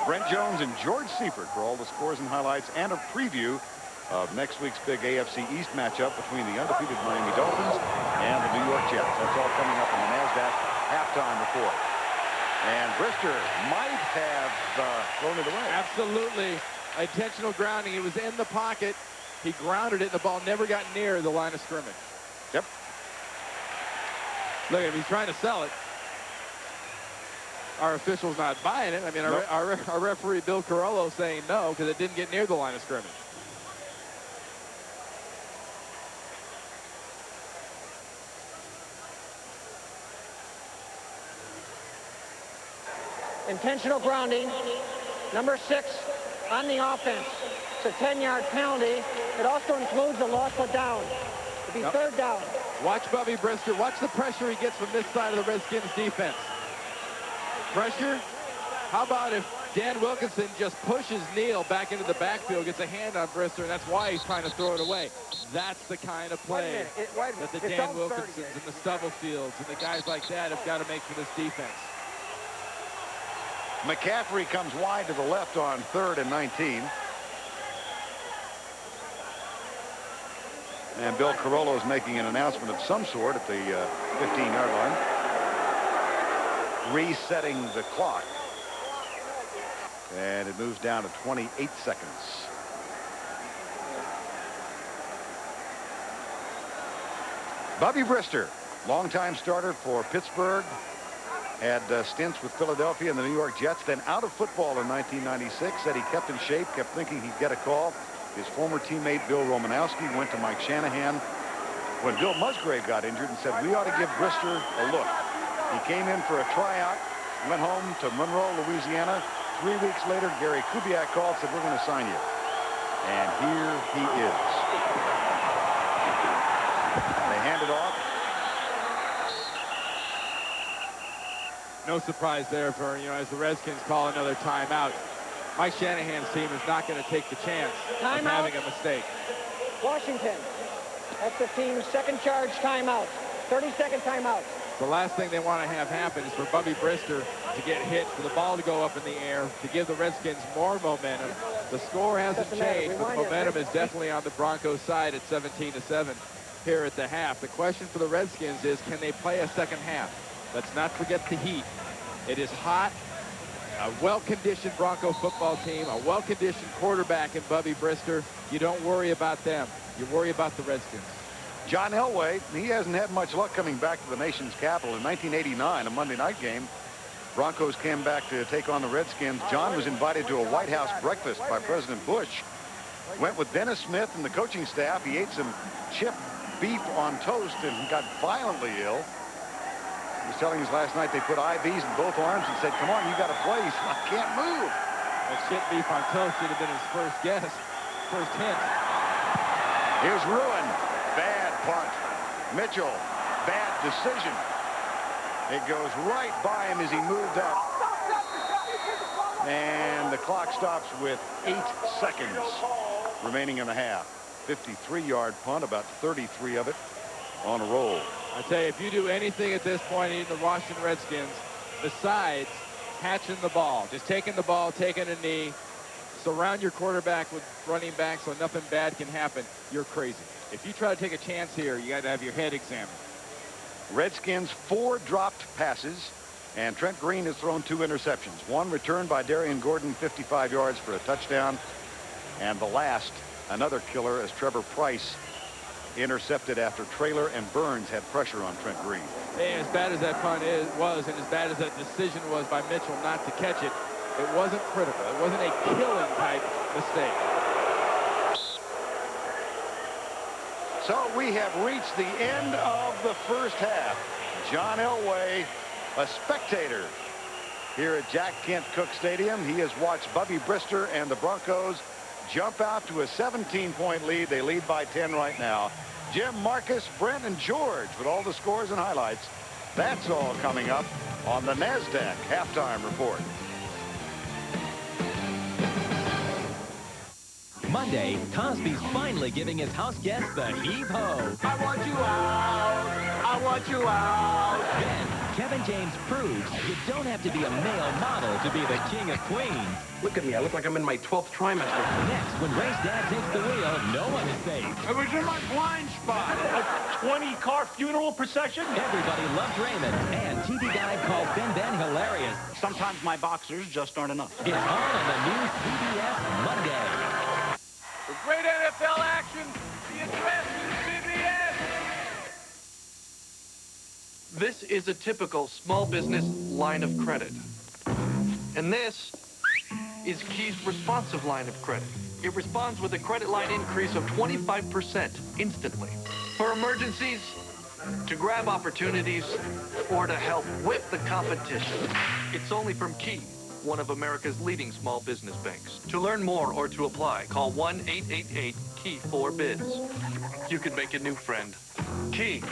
Brent Jones, and George Seifert for all the scores and highlights, and a preview of next week's big AFC East matchup between the undefeated Miami Dolphins and the New York Jets. That's all coming up on the NASDAQ halftime report. And Brister might have thrown it away. Absolutely. Intentional grounding. He was in the pocket. He grounded it, and the ball never got near the line of scrimmage. Yep. Look at him. He's trying to sell it. Our official's not buying it. I mean, Nope. our referee, Bill Carollo, saying no because it didn't get near the line of scrimmage. Intentional grounding, number 6 on the offense. It's a 10-yard penalty. It also includes a loss of down. It'll be third down. Watch Bubby Brister. Watch the pressure he gets from this side of the Redskins defense. Pressure. How about if Dan Wilkinson just pushes Neal back into the backfield, gets a hand on Brister, and that's why he's trying to throw it away. That's the kind of play that the Dan Wilkinsons and the Stubblefields and the guys like that have got to make for this defense. McCaffrey comes wide to the left on 3rd and 19. And Bill Carollo is making an announcement of some sort at the 15-yard line. Resetting the clock. And it moves down to 28 seconds. Bubby Brister, longtime starter for Pittsburgh. Had stints with Philadelphia and the New York Jets, then out of football in 1996. Said he kept in shape, kept thinking he'd get a call. His former teammate Bill Romanowski went to Mike Shanahan when Bill Musgrave got injured and said, we ought to give Brister a look. He came in for a tryout, went home to Monroe, Louisiana. 3 weeks later, Gary Kubiak called, said, we're going to sign you. And here he is. They hand it off. No surprise there for, as the Redskins call another timeout. Mike Shanahan's team is not going to take the chance of having a mistake. Washington. That's the team's second charge timeout. 30-second timeout. The last thing they want to have happen is for Bubby Brister to get hit, for the ball to go up in the air, to give the Redskins more momentum. The score hasn't changed, but the momentum is definitely on the Broncos side at 17-7 here at the half. The question for the Redskins is, can they play a second half? Let's not forget the heat. It is hot. A well-conditioned Bronco football team, a well-conditioned quarterback in Bubby Brister. You don't worry about them. You worry about the Redskins. John Elway, he hasn't had much luck coming back to the nation's capital. In 1989, a Monday night game, Broncos came back to take on the Redskins. John was invited to a White House breakfast by President Bush. Went with Dennis Smith and the coaching staff. He ate some chip beef on toast and got violently ill. He was telling us last night they put IVs in both arms and said, come on, you got to play. He said, I can't move. That shit beef on toast should have been his first guess, first hint. Here's Ruin. Bad punt. Mitchell, bad decision. It goes right by him as he moved up. And the clock stops with 8 seconds remaining in the half. 53-yard punt, about 33 of it on a roll. I tell you, if you do anything at this point in the Washington Redskins, besides catching the ball, just taking the ball, taking a knee, surround your quarterback with running back so nothing bad can happen, you're crazy. If you try to take a chance here, you got to have your head examined. Redskins 4 dropped passes, and Trent Green has thrown 2 interceptions. One returned by Darian Gordon, 55 yards for a touchdown, and the last, another killer, as Trevor Price intercepted after Traylor and Burns had pressure on Trent Green. Hey, as bad as that punt was, and as bad as that decision was by Mitchell not to catch it, it wasn't critical. It wasn't a killing type mistake. So we have reached the end of the first half. John Elway, a spectator here at Jack Kent Cooke Stadium. He has watched Bubby Brister and the Broncos jump out to a 17-point lead. They lead by 10 right now. Jim, Marcus, Brent, and George with all the scores and highlights. That's all coming up on the NASDAQ Halftime Report. Monday, Cosby's finally giving his house guests the heave-ho. I want you out. I want you out. Then, Kevin James proves you don't have to be a male model to be the king of queens. Look at me. I look like I'm in my 12th trimester. Next, when Ray's dad takes the wheel, no one is safe. I was in my blind spot. A 20-car funeral procession? Everybody loves Raymond, and TV guide calls Ben hilarious. Sometimes my boxers just aren't enough. It's all on the new CBS Monday. For great NFL action, the address is CBS. This is a typical small business line of credit. And this is Key's responsive line of credit. It responds with a credit line increase of 25% instantly. For emergencies, to grab opportunities, or to help whip the competition. It's only from Key, one of America's leading small business banks. To learn more or to apply, call 1-888-KEY-4-BIDS. You can make a new friend. Key.